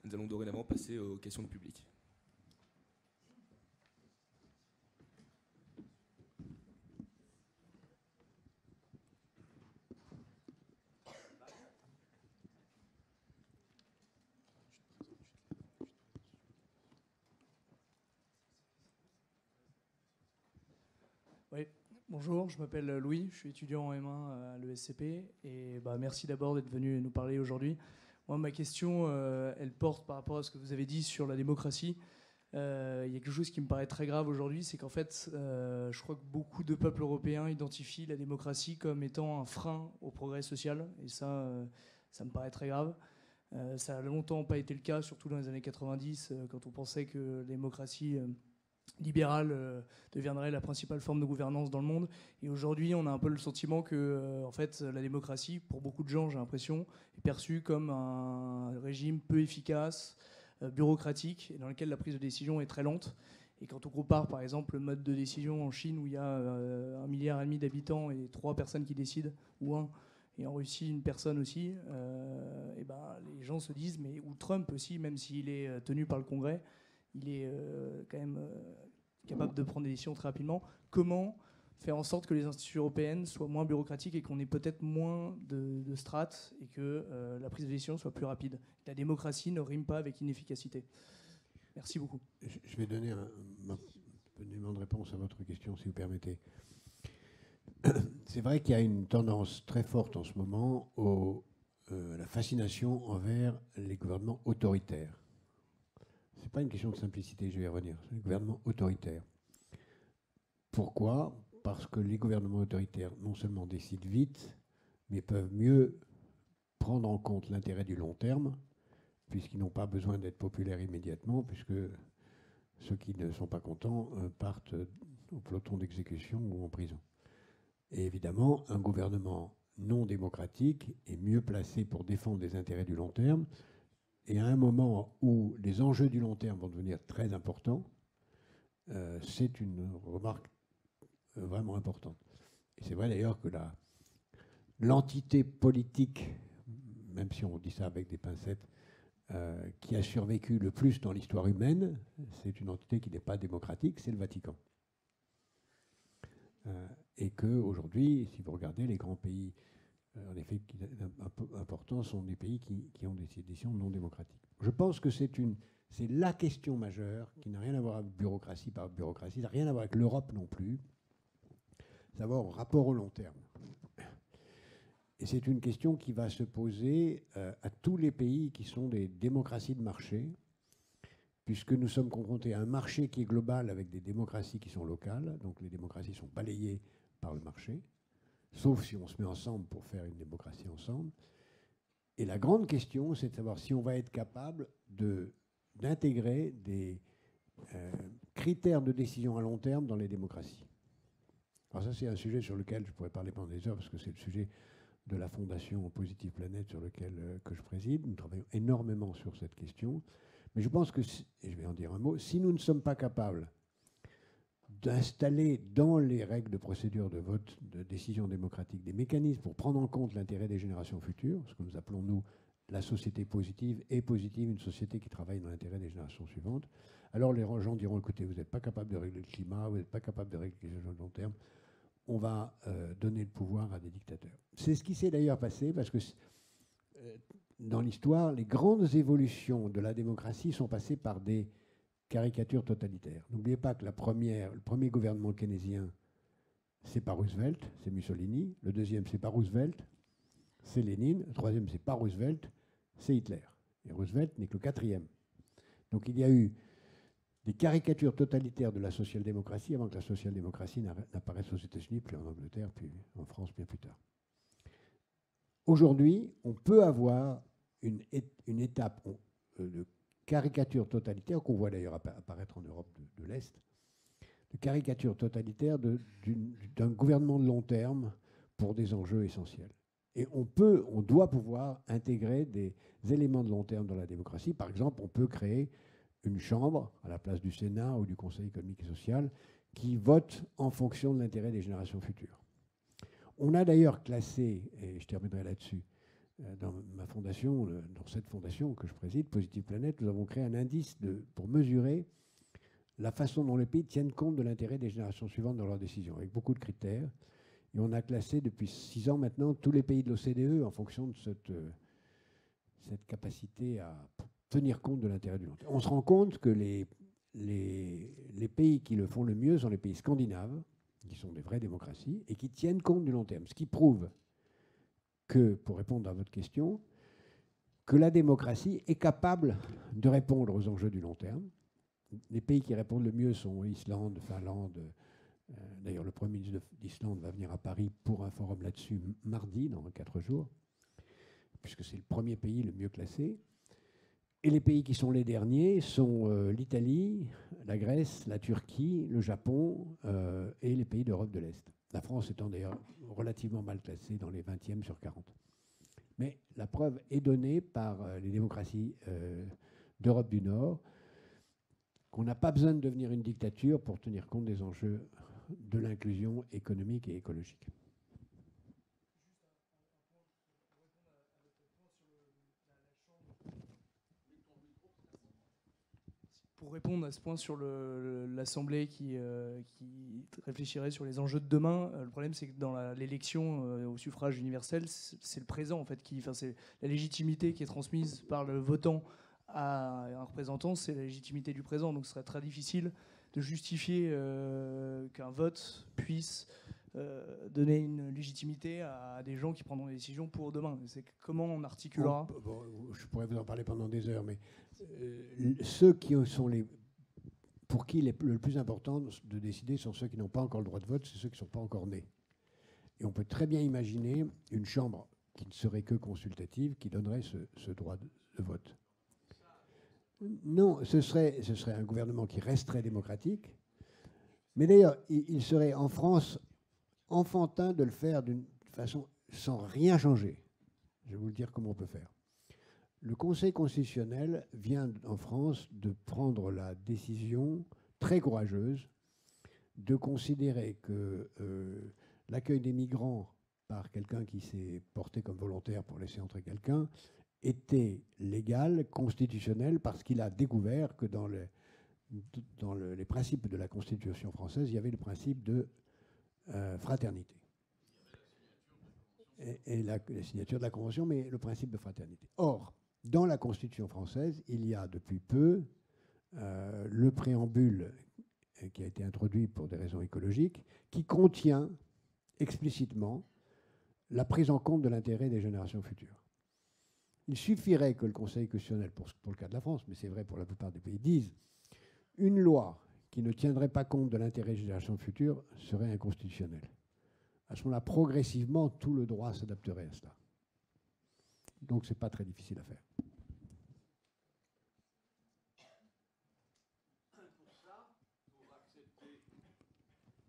Nous allons dorénavant passer aux questions du public. Oui, bonjour, je m'appelle Louis, je suis étudiant en M1 à l'ESCP et merci d'abord d'être venu nous parler aujourd'hui. Moi, ma question, elle porte par rapport à ce que vous avez dit sur la démocratie. Il y a quelque chose qui me paraît très grave aujourd'hui, c'est qu'en fait, je crois que beaucoup de peuples européens identifient la démocratie comme étant un frein au progrès social et ça me paraît très grave. Ça a longtemps pas été le cas, surtout dans les années 90, quand on pensait que la démocratie libérale deviendrait la principale forme de gouvernance dans le monde. Et aujourd'hui, on a un peu le sentiment que en fait, la démocratie, pour beaucoup de gens, j'ai l'impression, est perçue comme un régime peu efficace, bureaucratique, et dans lequel la prise de décision est très lente. Et quand on compare, par exemple, le mode de décision en Chine, où il y a 1,5 milliard d'habitants et 3 personnes qui décident, ou 1, et en Russie, une personne aussi, les gens se disent, mais ou Trump aussi, même s'il est tenu par le Congrès, il est quand même capable de prendre des décisions très rapidement. Comment faire en sorte que les institutions européennes soient moins bureaucratiques et qu'on ait peut-être moins de strates et que la prise de décision soit plus rapide. La démocratie ne rime pas avec inefficacité. Merci beaucoup. Je vais donner un élément de réponse à votre question, si vous permettez. C'est vrai qu'il y a une tendance très forte en ce moment à la fascination envers les gouvernements autoritaires. Ce n'est pas une question de simplicité, je vais y revenir. C'est les gouvernements autoritaires. Pourquoi ? Parce que les gouvernements autoritaires non seulement décident vite, mais peuvent mieux prendre en compte l'intérêt du long terme puisqu'ils n'ont pas besoin d'être populaires immédiatement, puisque ceux qui ne sont pas contents partent au peloton d'exécution ou en prison. Et évidemment, un gouvernement non démocratique est mieux placé pour défendre les intérêts du long terme. Et à un moment où les enjeux du long terme vont devenir très importants, c'est une remarque vraiment importante. Et c'est vrai d'ailleurs que l'entité politique, même si on dit ça avec des pincettes, qui a survécu le plus dans l'histoire humaine, c'est une entité qui n'est pas démocratique, c'est le Vatican. Et qu'aujourd'hui, si vous regardez les grands pays, en effet, importants, sont des pays qui ont des décisions non démocratiques. Je pense que c'est la question majeure qui n'a rien à voir avec bureaucratie par bureaucratie, ça n'a rien à voir avec l'Europe non plus, savoir au rapport au long terme. Et c'est une question qui va se poser à tous les pays qui sont des démocraties de marché, puisque nous sommes confrontés à un marché qui est global avec des démocraties qui sont locales, donc les démocraties sont balayées par le marché, sauf si on se met ensemble pour faire une démocratie ensemble. Et la grande question, c'est de savoir si on va être capable d'intégrer des critères de décision à long terme dans les démocraties. Alors ça, c'est un sujet sur lequel je pourrais parler pendant des heures, parce que c'est le sujet de la fondation Positive Planète sur lequel que je préside. Nous travaillons énormément sur cette question. Mais je pense que, et je vais en dire un mot, si nous ne sommes pas capables d'installer dans les règles de procédure de vote, de décision démocratique, des mécanismes pour prendre en compte l'intérêt des générations futures, ce que nous appelons, nous, la société positive, et positive, une société qui travaille dans l'intérêt des générations suivantes, alors les gens diront, écoutez, vous n'êtes pas capable de régler le climat, vous n'êtes pas capable de régler les enjeux de long terme, on va donner le pouvoir à des dictateurs. C'est ce qui s'est d'ailleurs passé, parce que dans l'histoire, les grandes évolutions de la démocratie sont passées par des caricatures totalitaires. N'oubliez pas que le premier gouvernement keynésien, c'est pas Roosevelt, c'est Mussolini. Le deuxième, c'est pas Roosevelt, c'est Lénine. Le troisième, c'est pas Roosevelt, c'est Hitler. Et Roosevelt n'est que le quatrième. Donc il y a eu des caricatures totalitaires de la social-démocratie avant que la social-démocratie n'apparaisse aux États-Unis, puis en Angleterre, puis en France bien plus tard. Aujourd'hui, on peut avoir une étape de caricature totalitaire, qu'on voit d'ailleurs apparaître en Europe de l'Est, de caricature totalitaire d'un gouvernement de long terme pour des enjeux essentiels. Et on doit pouvoir intégrer des éléments de long terme dans la démocratie. Par exemple, on peut créer une chambre à la place du Sénat ou du Conseil économique et social qui vote en fonction de l'intérêt des générations futures. On a d'ailleurs classé, et je terminerai là-dessus, dans ma fondation, dans cette fondation que je préside, Positive Planète, nous avons créé un indice pour mesurer la façon dont les pays tiennent compte de l'intérêt des générations suivantes dans leurs décisions, avec beaucoup de critères. Et on a classé depuis 6 ans maintenant tous les pays de l'OCDE en fonction de cette capacité à tenir compte de l'intérêt du long terme. On se rend compte que les pays qui le font le mieux sont les pays scandinaves, qui sont des vraies démocraties, et qui tiennent compte du long terme. Ce qui prouve que, pour répondre à votre question, que la démocratie est capable de répondre aux enjeux du long terme. Les pays qui répondent le mieux sont Islande, Finlande. D'ailleurs, le Premier ministre d'Islande va venir à Paris pour un forum là-dessus mardi, dans 4 jours, puisque c'est le premier pays le mieux classé. Et les pays qui sont les derniers sont l'Italie, la Grèce, la Turquie, le Japon et les pays d'Europe de l'Est. La France étant d'ailleurs relativement mal classée dans les 20e sur 40. Mais la preuve est donnée par les démocraties d'Europe du Nord qu'on n'a pas besoin de devenir une dictature pour tenir compte des enjeux de l'inclusion économique et écologique. Pour répondre à ce point sur l'Assemblée qui réfléchirait sur les enjeux de demain, le problème c'est que dans l'élection au suffrage universel, c'est le présent en fait, c'est la légitimité qui est transmise par le votant à un représentant, c'est la légitimité du présent. Donc ce serait très difficile de justifier qu'un vote puisse donner une légitimité à des gens qui prendront des décisions pour demain. C'est comment on articulera. Je pourrais vous en parler pendant des heures, mais ceux qui sont pour qui le plus important de décider sont ceux qui n'ont pas encore le droit de vote, c'est ceux qui ne sont pas encore nés. Et on peut très bien imaginer une chambre qui ne serait que consultative, qui donnerait ce droit de vote. Non, ce serait un gouvernement qui resterait démocratique. Mais d'ailleurs, il serait en France enfantin de le faire d'une façon sans rien changer. Je vais vous le dire comment on peut faire. Le Conseil constitutionnel vient en France de prendre la décision très courageuse de considérer que l'accueil des migrants par quelqu'un qui s'est porté comme volontaire pour laisser entrer quelqu'un était légal, constitutionnel, parce qu'il a découvert que dans les principes de la Constitution française, il y avait le principe de fraternité. Et la signature de la Convention, mais le principe de fraternité. Or, dans la Constitution française, il y a depuis peu le préambule qui a été introduit pour des raisons écologiques, qui contient explicitement la prise en compte de l'intérêt des générations futures. Il suffirait que le Conseil constitutionnel, pour le cas de la France, mais c'est vrai pour la plupart des pays, dise une loi qui ne tiendrait pas compte de l'intérêt des générations futures serait inconstitutionnelle. À ce moment-là, progressivement, tout le droit s'adapterait à cela. Donc, ce n'est pas très difficile à faire.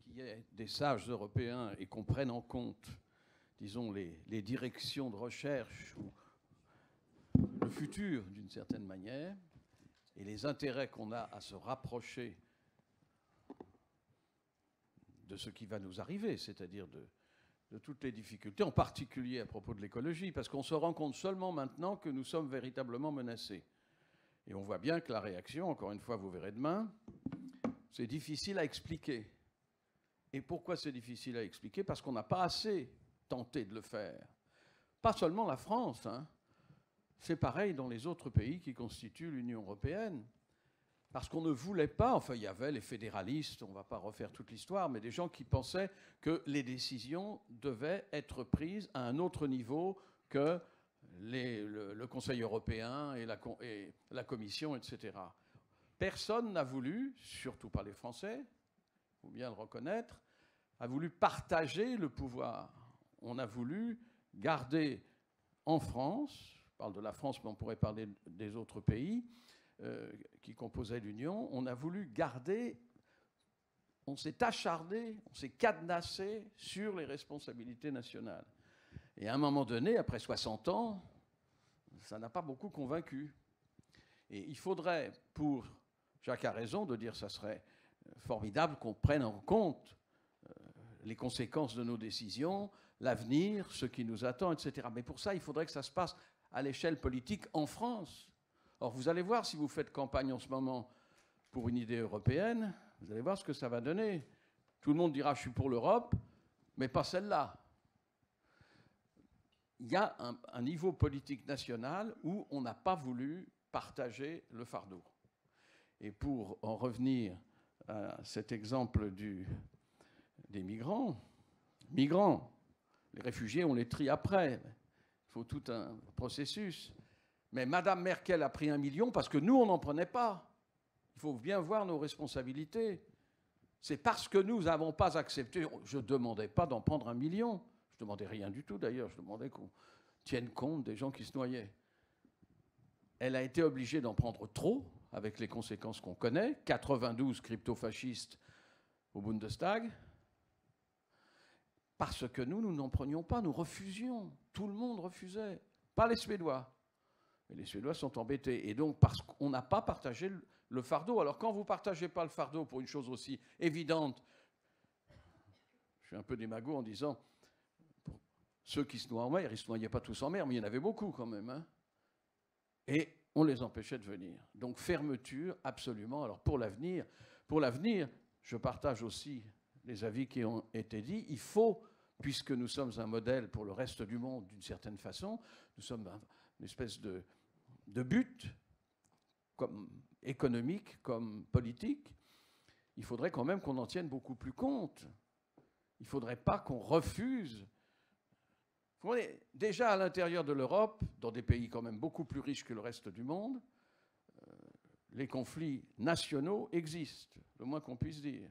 Qu'il y ait des sages européens et qu'on prenne en compte, disons, les directions de recherche ou le futur, d'une certaine manière, et les intérêts qu'on a à se rapprocher de ce qui va nous arriver, c'est-à-dire de toutes les difficultés, en particulier à propos de l'écologie, parce qu'on se rend compte seulement maintenant que nous sommes véritablement menacés. Et on voit bien que la réaction, encore une fois, vous verrez demain, c'est difficile à expliquer. Et pourquoi c'est difficile à expliquer? Parce qu'on n'a pas assez tenté de le faire. Pas seulement la France, hein. C'est pareil dans les autres pays qui constituent l'Union européenne. Parce qu'on ne voulait pas, enfin il y avait les fédéralistes, on ne va pas refaire toute l'histoire, mais des gens qui pensaient que les décisions devaient être prises à un autre niveau que le Conseil européen et la Commission, etc. Personne n'a voulu, surtout pas les Français, il faut bien le reconnaître, a voulu partager le pouvoir. On a voulu garder en France, je parle de la France, mais on pourrait parler des autres pays, qui composaient l'Union, on a voulu garder, on s'est acharné, on s'est cadenassé sur les responsabilités nationales. Et à un moment donné, après 60 ans, ça n'a pas beaucoup convaincu. Et il faudrait, Jacques a raison de dire que ça serait formidable qu'on prenne en compte les conséquences de nos décisions, l'avenir, ce qui nous attend, etc. Mais pour ça, il faudrait que ça se passe à l'échelle politique en France. Or, vous allez voir, si vous faites campagne en ce moment pour une idée européenne, vous allez voir ce que ça va donner. Tout le monde dira « je suis pour l'Europe », mais pas celle-là. Il y a un niveau politique national où on n'a pas voulu partager le fardeau. Et pour en revenir à cet exemple des migrants, les réfugiés, on les trie après. Il faut tout un processus. Mais Madame Merkel a pris 1 million parce que nous, on n'en prenait pas. Il faut bien voir nos responsabilités. C'est parce que nous n'avons pas accepté. Je ne demandais pas d'en prendre 1 million. Je ne demandais rien du tout, d'ailleurs. Je demandais qu'on tienne compte des gens qui se noyaient. Elle a été obligée d'en prendre trop, avec les conséquences qu'on connaît. 92 crypto-fascistes au Bundestag. Parce que nous n'en prenions pas. Nous refusions. Tout le monde refusait. Pas les Suédois. Et les Suédois sont embêtés. Et donc, parce qu'on n'a pas partagé le fardeau. Alors, quand vous ne partagez pas le fardeau pour une chose aussi évidente, je suis un peu démago en disant, pour ceux qui se noient en mer, ils ne se noyaient pas tous en mer, mais il y en avait beaucoup quand même. Hein. Et on les empêchait de venir. Donc, fermeture, absolument. Alors, pour l'avenir, je partage aussi les avis qui ont été dits. Il faut, puisque nous sommes un modèle pour le reste du monde d'une certaine façon, nous sommes une espèce de but, comme économique, comme politique, il faudrait quand même qu'on en tienne beaucoup plus compte. Il ne faudrait pas qu'on refuse. Déjà à l'intérieur de l'Europe, dans des pays quand même beaucoup plus riches que le reste du monde, les conflits nationaux existent, le moins qu'on puisse dire.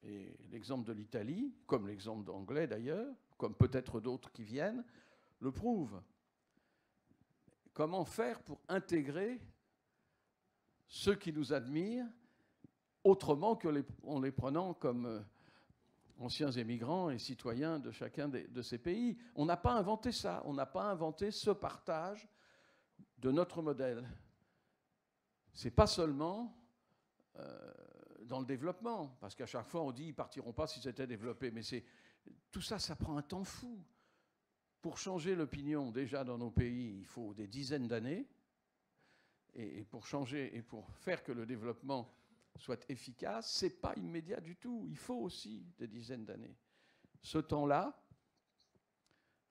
Et l'exemple de l'Italie, comme l'exemple d'Anglais d'ailleurs, comme peut-être d'autres qui viennent, le prouve. Comment faire pour intégrer ceux qui nous admirent autrement qu'en les prenant comme anciens émigrants et citoyens de chacun de ces pays. On n'a pas inventé ça, on n'a pas inventé ce partage de notre modèle. Ce n'est pas seulement dans le développement, parce qu'à chaque fois on dit ils ne partiront pas si c'était développé, mais tout ça, ça prend un temps fou. Pour changer l'opinion, déjà dans nos pays, il faut des dizaines d'années, et pour changer et pour faire que le développement soit efficace, ce n'est pas immédiat du tout. Il faut aussi des dizaines d'années. Ce temps-là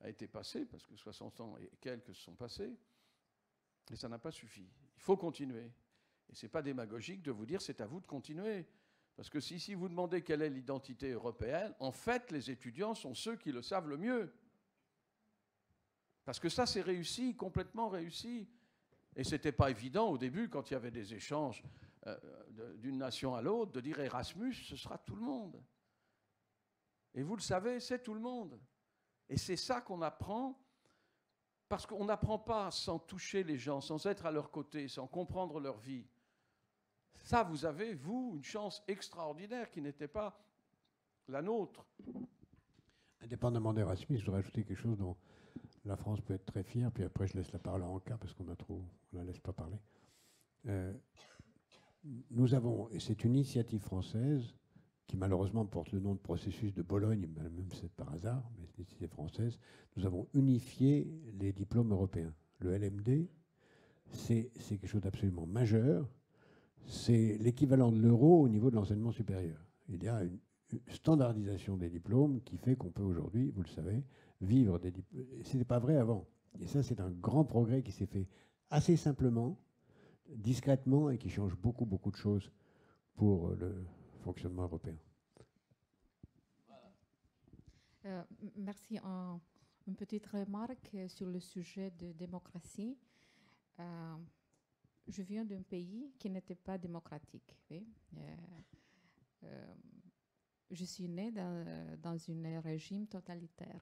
a été passé, parce que 60 ans et quelques se sont passés, et ça n'a pas suffi. Il faut continuer. Et ce n'est pas démagogique de vous dire c'est à vous de continuer. Parce que si vous demandez quelle est l'identité européenne, en fait, les étudiants sont ceux qui le savent le mieux. Parce que ça, c'est réussi, complètement réussi. Et ce n'était pas évident au début, quand il y avait des échanges d'une nation à l'autre, de dire Erasmus, ce sera tout le monde. Et vous le savez, c'est tout le monde. Et c'est ça qu'on apprend, parce qu'on n'apprend pas sans toucher les gens, sans être à leur côté, sans comprendre leur vie. Ça, vous avez, vous, une chance extraordinaire qui n'était pas la nôtre. Indépendamment d'Erasmus, je voudrais ajouter quelque chose dont la France peut être très fière, puis après je laisse la parole à Anka, parce qu'on la laisse pas parler. Nous avons, et c'est une initiative française, qui malheureusement porte le nom de processus de Bologne, même c'est par hasard, mais c'est une initiative française, nous avons unifié les diplômes européens. Le LMD, c'est quelque chose d'absolument majeur. C'est l'équivalent de l'euro au niveau de l'enseignement supérieur. Il y a une standardisation des diplômes qui fait qu'on peut aujourd'hui, vous le savez, vivre des diplômes. Ce n'était pas vrai avant. Et ça, c'est un grand progrès qui s'est fait assez simplement, discrètement, et qui change beaucoup, beaucoup de choses pour le fonctionnement européen. Merci. Une petite remarque sur le sujet de démocratie. Je viens d'un pays qui n'était pas démocratique. Oui. Je suis née dans un régime totalitaire.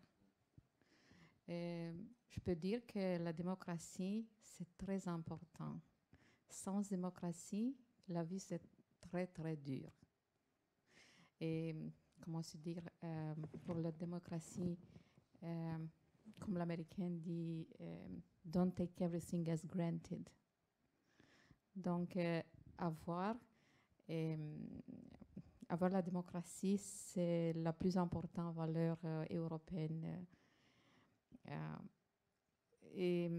Je peux dire que la démocratie, c'est très important. Sans démocratie, la vie, c'est très, très dur. Et, comment se dire, pour la démocratie, comme l'Américain dit, don't take everything as granted. Donc, avoir la démocratie, c'est la plus importante valeur européenne. Et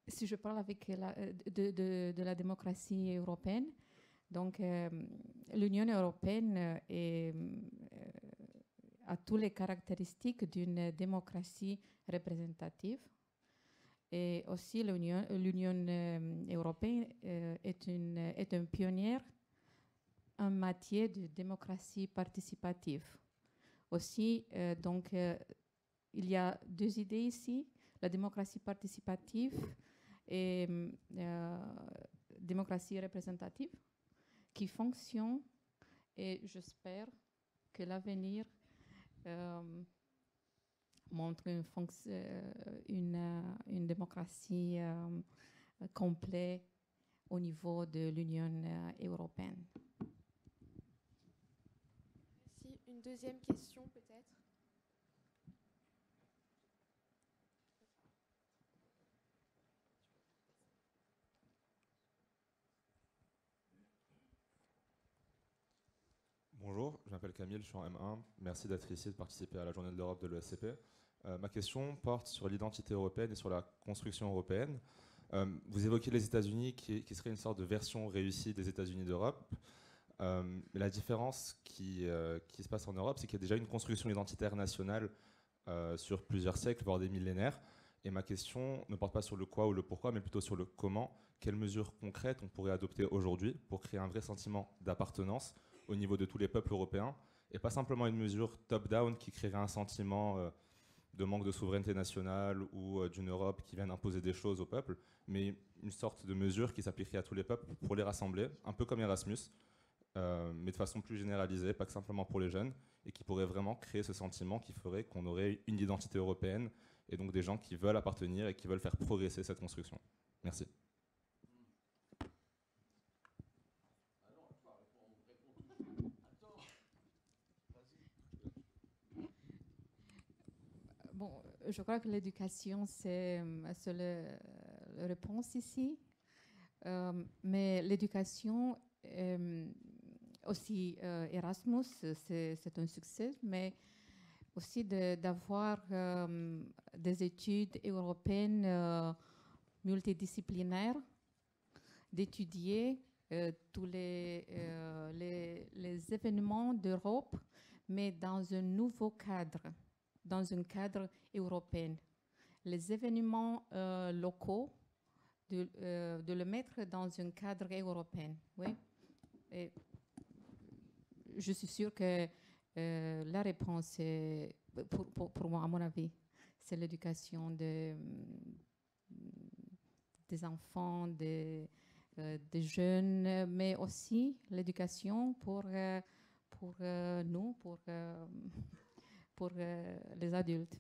si je parle avec de la démocratie européenne, donc l'Union européenne a toutes les caractéristiques d'une démocratie représentative. Et aussi, l'Union européenne est un pionnier en matière de démocratie participative. Aussi, donc, il y a deux idées ici, la démocratie participative et démocratie représentative, qui fonctionnent, et j'espère que l'avenir montre une démocratie complète au niveau de l'Union européenne. Merci. Une deuxième question peut-être? Bonjour, je m'appelle Camille, je suis en M1. Merci d'être ici, de participer à la journée de l'Europe de l'ESCP. Ma question porte sur l'identité européenne et sur la construction européenne. Vous évoquez les États-Unis qui serait une sorte de version réussie des États-Unis d'Europe. Mais la différence qui se passe en Europe, c'est qu'il y a déjà une construction identitaire nationale sur plusieurs siècles, voire des millénaires. Et ma question ne porte pas sur le quoi ou le pourquoi, mais plutôt sur le comment. Quelles mesures concrètes on pourrait adopter aujourd'hui pour créer un vrai sentiment d'appartenance au niveau de tous les peuples européens, et pas simplement une mesure top-down qui créerait un sentiment de manque de souveraineté nationale ou d'une Europe qui vient imposer des choses aux peuples, mais une sorte de mesure qui s'appliquerait à tous les peuples pour les rassembler, un peu comme Erasmus, mais de façon plus généralisée, pas que simplement pour les jeunes, et qui pourrait vraiment créer ce sentiment qui ferait qu'on aurait une identité européenne, et donc des gens qui veulent appartenir et qui veulent faire progresser cette construction. Merci. Bon, je crois que l'éducation, c'est la réponse ici. Mais l'éducation, aussi Erasmus, c'est un succès, mais aussi d'avoir des études européennes multidisciplinaires, d'étudier tous les événements d'Europe, mais dans un nouveau cadre, dans un cadre européen. Les événements locaux, de le mettre dans un cadre européen. Oui. Et je suis sûre que la réponse, est, pour moi, à mon avis, c'est l'éducation des enfants, des jeunes, mais aussi l'éducation pour nous, pour les adultes.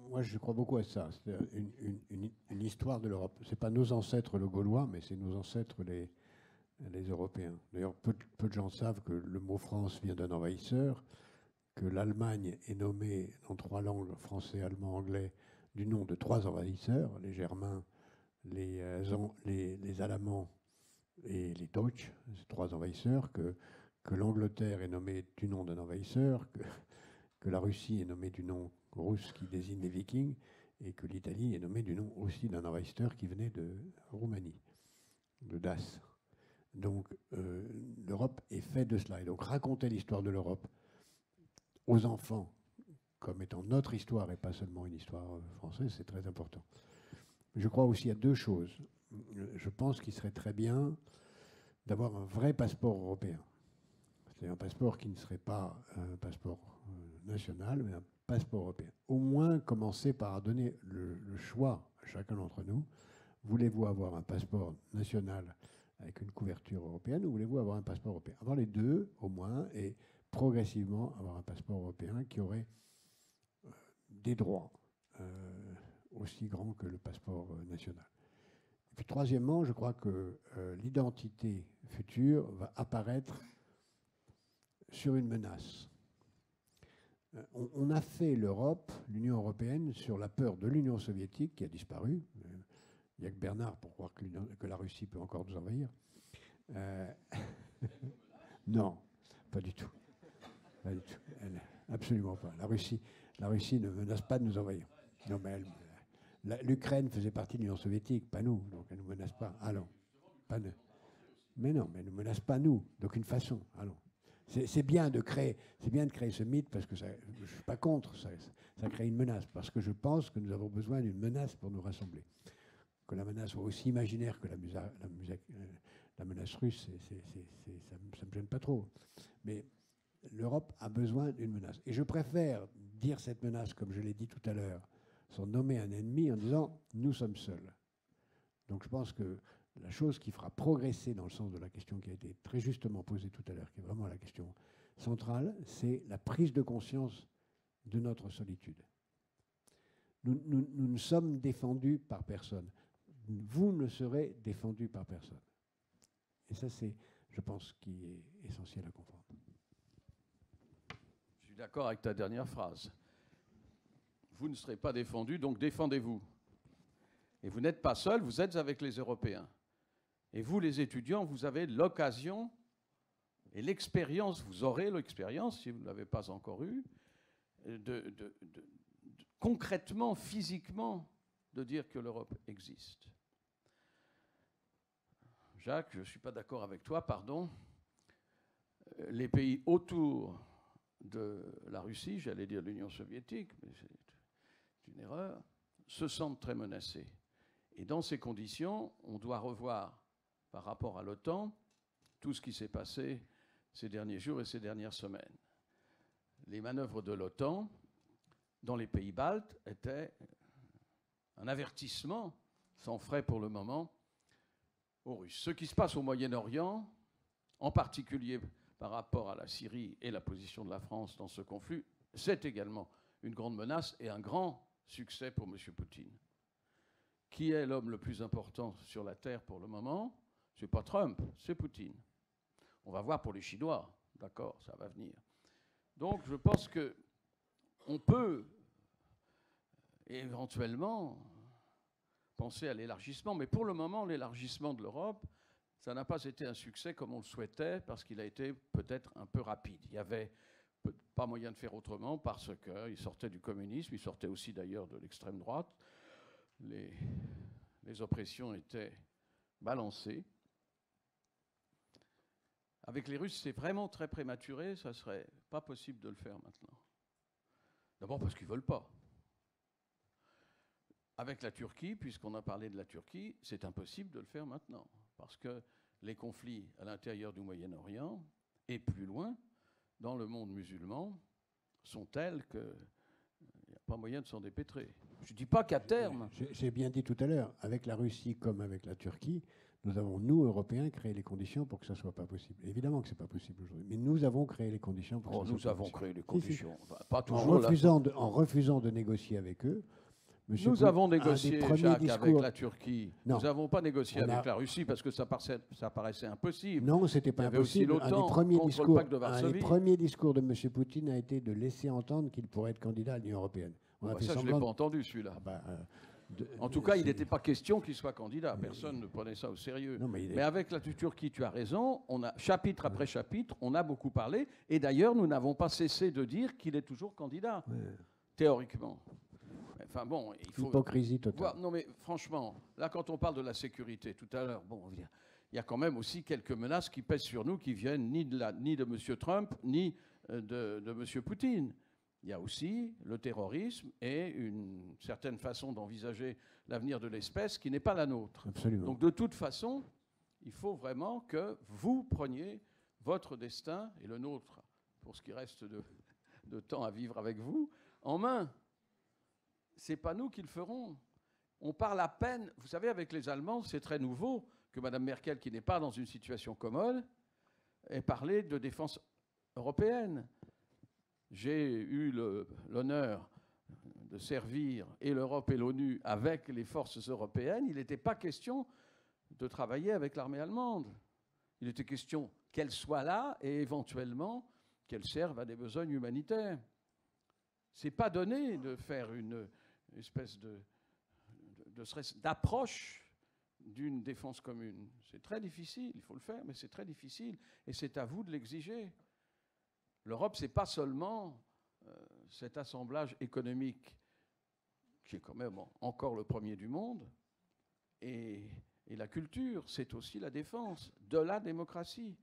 Moi, je crois beaucoup à ça. C'est une histoire de l'Europe. Ce n'est pas nos ancêtres, le Gaulois, mais c'est nos ancêtres, les Européens. D'ailleurs, peu de gens savent que le mot France vient d'un envahisseur, que l'Allemagne est nommée en 3 langues, français, allemand, anglais, du nom de 3 envahisseurs, les Germains, les Allemands et les Deutsch, ces 3 envahisseurs, que l'Angleterre est nommée du nom d'un envahisseur, que la Russie est nommée du nom russe qui désigne les Vikings, et que l'Italie est nommée du nom aussi d'un envahisseur qui venait de Roumanie, de Dace. Donc l'Europe est faite de cela. Et donc raconter l'histoire de l'Europe aux enfants comme étant notre histoire et pas seulement une histoire française, c'est très important. Je crois aussi à 2 choses. Je pense qu'il serait très bien d'avoir un vrai passeport européen. C'est un passeport qui ne serait pas un passeport national, mais un passeport européen. Au moins commencer par donner le choix à chacun d'entre nous. Voulez-vous avoir un passeport national avec une couverture européenne ou voulez-vous avoir un passeport européen? Avoir les 2 au moins et progressivement avoir un passeport européen qui aurait des droits aussi grands que le passeport national. Et puis troisièmement, je crois que l'identité future va apparaître sur une menace. On a fait l'Europe, l'Union européenne, sur la peur de l'Union soviétique qui a disparu. Il n'y a que Bernard pour croire que la Russie peut encore nous envahir. Non, pas du tout. Pas du tout. Absolument pas. La Russie ne menace pas de nous envahir. Non, mais l'Ukraine faisait partie de l'Union soviétique, pas nous, donc elle ne nous menace pas. Allons. Pas nous. Mais non, mais elle ne nous menace pas nous, d'aucune façon. Allons. C'est bien de créer ce mythe parce que je ne suis pas contre, ça crée une menace, parce que je pense que nous avons besoin d'une menace pour nous rassembler. Que la menace soit aussi imaginaire que la menace russe, ça ne me gêne pas trop. Mais l'Europe a besoin d'une menace. Et je préfère dire cette menace, comme je l'ai dit tout à l'heure, sans nommer un ennemi, en disant « nous sommes seuls ». Donc je pense que la chose qui fera progresser dans le sens de la question qui a été très justement posée tout à l'heure, qui est vraiment la question centrale, c'est la prise de conscience de notre solitude. Nous ne sommes défendus par personne. Vous ne serez défendus par personne. Et ça, c'est, je pense, qui est essentiel à comprendre. Je suis d'accord avec ta dernière phrase. Vous ne serez pas défendus, donc défendez-vous. Et vous n'êtes pas seuls, vous êtes avec les Européens. Et vous, les étudiants, vous avez l'occasion et l'expérience, vous aurez l'expérience, si vous ne l'avez pas encore eue, concrètement, physiquement, de dire que l'Europe existe. Jacques, je ne suis pas d'accord avec toi, pardon. Les pays autour de la Russie, j'allais dire l'Union soviétique, mais c'est une erreur, se sentent très menacés. Et dans ces conditions, on doit revoir, par rapport à l'OTAN, tout ce qui s'est passé ces derniers jours et ces dernières semaines. Les manœuvres de l'OTAN dans les pays baltes étaient un avertissement, sans frais pour le moment, aux Russes. Ce qui se passe au Moyen-Orient, en particulier par rapport à la Syrie et la position de la France dans ce conflit, c'est également une grande menace et un grand succès pour M. Poutine. Qui est l'homme le plus important sur la Terre pour le moment? Ce n'est pas Trump, c'est Poutine. On va voir pour les Chinois, d'accord, ça va venir. Donc je pense qu'on peut et éventuellement penser à l'élargissement. Mais pour le moment, l'élargissement de l'Europe, ça n'a pas été un succès comme on le souhaitait, parce qu'il a été peut-être un peu rapide. Il n'y avait pas moyen de faire autrement, parce qu'il sortait du communisme, il sortait aussi d'ailleurs de l'extrême droite. Les oppressions étaient balancées. Avec les Russes, c'est vraiment très prématuré, ça ne serait pas possible de le faire maintenant. D'abord parce qu'ils ne veulent pas. Avec la Turquie, puisqu'on a parlé de la Turquie, c'est impossible de le faire maintenant, parce que les conflits à l'intérieur du Moyen-Orient et plus loin, dans le monde musulman, sont tels qu'il n'y a pas moyen de s'en dépêtrer. Je ne dis pas qu'à terme... J'ai bien dit tout à l'heure, avec la Russie comme avec la Turquie, nous avons, nous, Européens, créé les conditions pour que ça ne soit pas possible. Évidemment que ce n'est pas possible aujourd'hui, mais nous avons créé les conditions pour que ça soit possible. Nous avons créé les conditions. Si, si. Pas toujours En refusant de négocier avec eux, nous avons négocié, Jacques, avec la Turquie. Nous n'avons pas négocié avec la Russie parce que ça paraissait impossible. Non, ce n'était pas impossible. Un des premiers discours de M. Poutine a été de laisser entendre qu'il pourrait être candidat à l'Union européenne. Ça, je ne l'ai pas entendu, celui-là. En tout cas, il n'était pas question qu'il soit candidat. Personne ne prenait ça au sérieux. Non, mais avec la Turquie, tu as raison. On a, chapitre après chapitre, on a beaucoup parlé. Et d'ailleurs, nous n'avons pas cessé de dire qu'il est toujours candidat, théoriquement. Enfin bon, il faut... Hypocrisie totale. Non mais franchement, là quand on parle de la sécurité tout à l'heure, bon, il y a quand même aussi quelques menaces qui pèsent sur nous, qui viennent ni de M. Trump, ni de M. Poutine. Il y a aussi le terrorisme et une certaine façon d'envisager l'avenir de l'espèce qui n'est pas la nôtre. Absolument. Donc de toute façon, il faut vraiment que vous preniez votre destin, et le nôtre, pour ce qui reste de temps à vivre avec vous, en main. Ce n'est pas nous qui le ferons. On parle à peine, vous savez, avec les Allemands, c'est très nouveau que Mme Merkel, qui n'est pas dans une situation commode, ait parlé de défense européenne. J'ai eu l'honneur de servir et l'Europe et l'ONU avec les forces européennes. Il n'était pas question de travailler avec l'armée allemande. Il était question qu'elle soit là et éventuellement qu'elle serve à des besoins humanitaires. Ce n'est pas donné de faire une espèce d'approche d'une défense commune. C'est très difficile, il faut le faire, mais c'est très difficile, et c'est à vous de l'exiger. L'Europe, ce n'est pas seulement cet assemblage économique, qui est quand même encore le premier du monde, et la culture, c'est aussi la défense de la démocratie.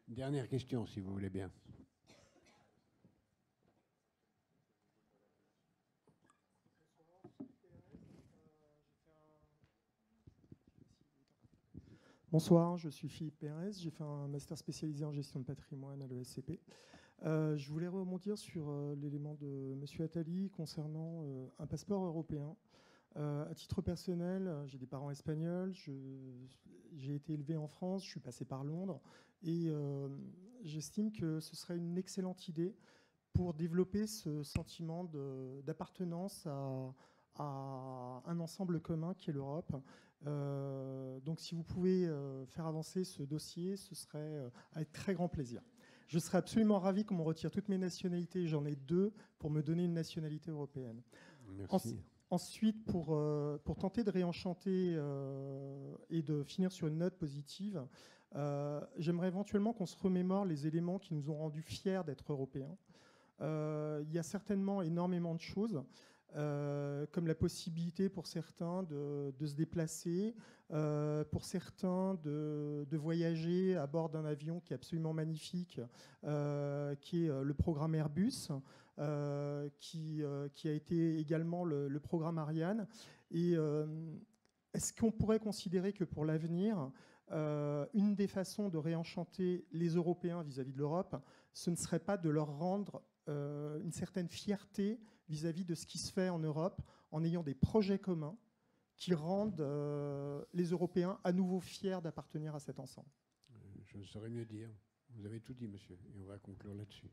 Dernière question, si vous voulez bien. Bonsoir, je suis Philippe Pérez. J'ai fait un master spécialisé en gestion de patrimoine à l'ESCP. Je voulais rebondir sur l'élément de M. Attali concernant un passeport européen. À titre personnel, j'ai des parents espagnols, j'ai été élevé en France, je suis passé par Londres, et j'estime que ce serait une excellente idée pour développer ce sentiment d'appartenance à un ensemble commun qui est l'Europe. Donc si vous pouvez faire avancer ce dossier, ce serait avec très grand plaisir. Je serais absolument ravi qu'on me retire toutes mes nationalités, j'en ai 2, pour me donner une nationalité européenne. Merci. Ensuite, pour tenter de réenchanter et de finir sur une note positive, j'aimerais éventuellement qu'on se remémore les éléments qui nous ont rendus fiers d'être européens. Il y a certainement énormément de choses, comme la possibilité pour certains de se déplacer, pour certains de voyager à bord d'un avion qui est absolument magnifique, qui est le programme Airbus, qui a été également le programme Ariane. Et est-ce qu'on pourrait considérer que pour l'avenir, une des façons de réenchanter les Européens vis-à-vis de l'Europe, ce ne serait pas de leur rendre une certaine fierté vis-à-vis de ce qui se fait en Europe, en ayant des projets communs qui rendent les Européens à nouveau fiers d'appartenir à cet ensemble? Je ne saurais mieux dire. Vous avez tout dit, monsieur, et on va conclure là-dessus.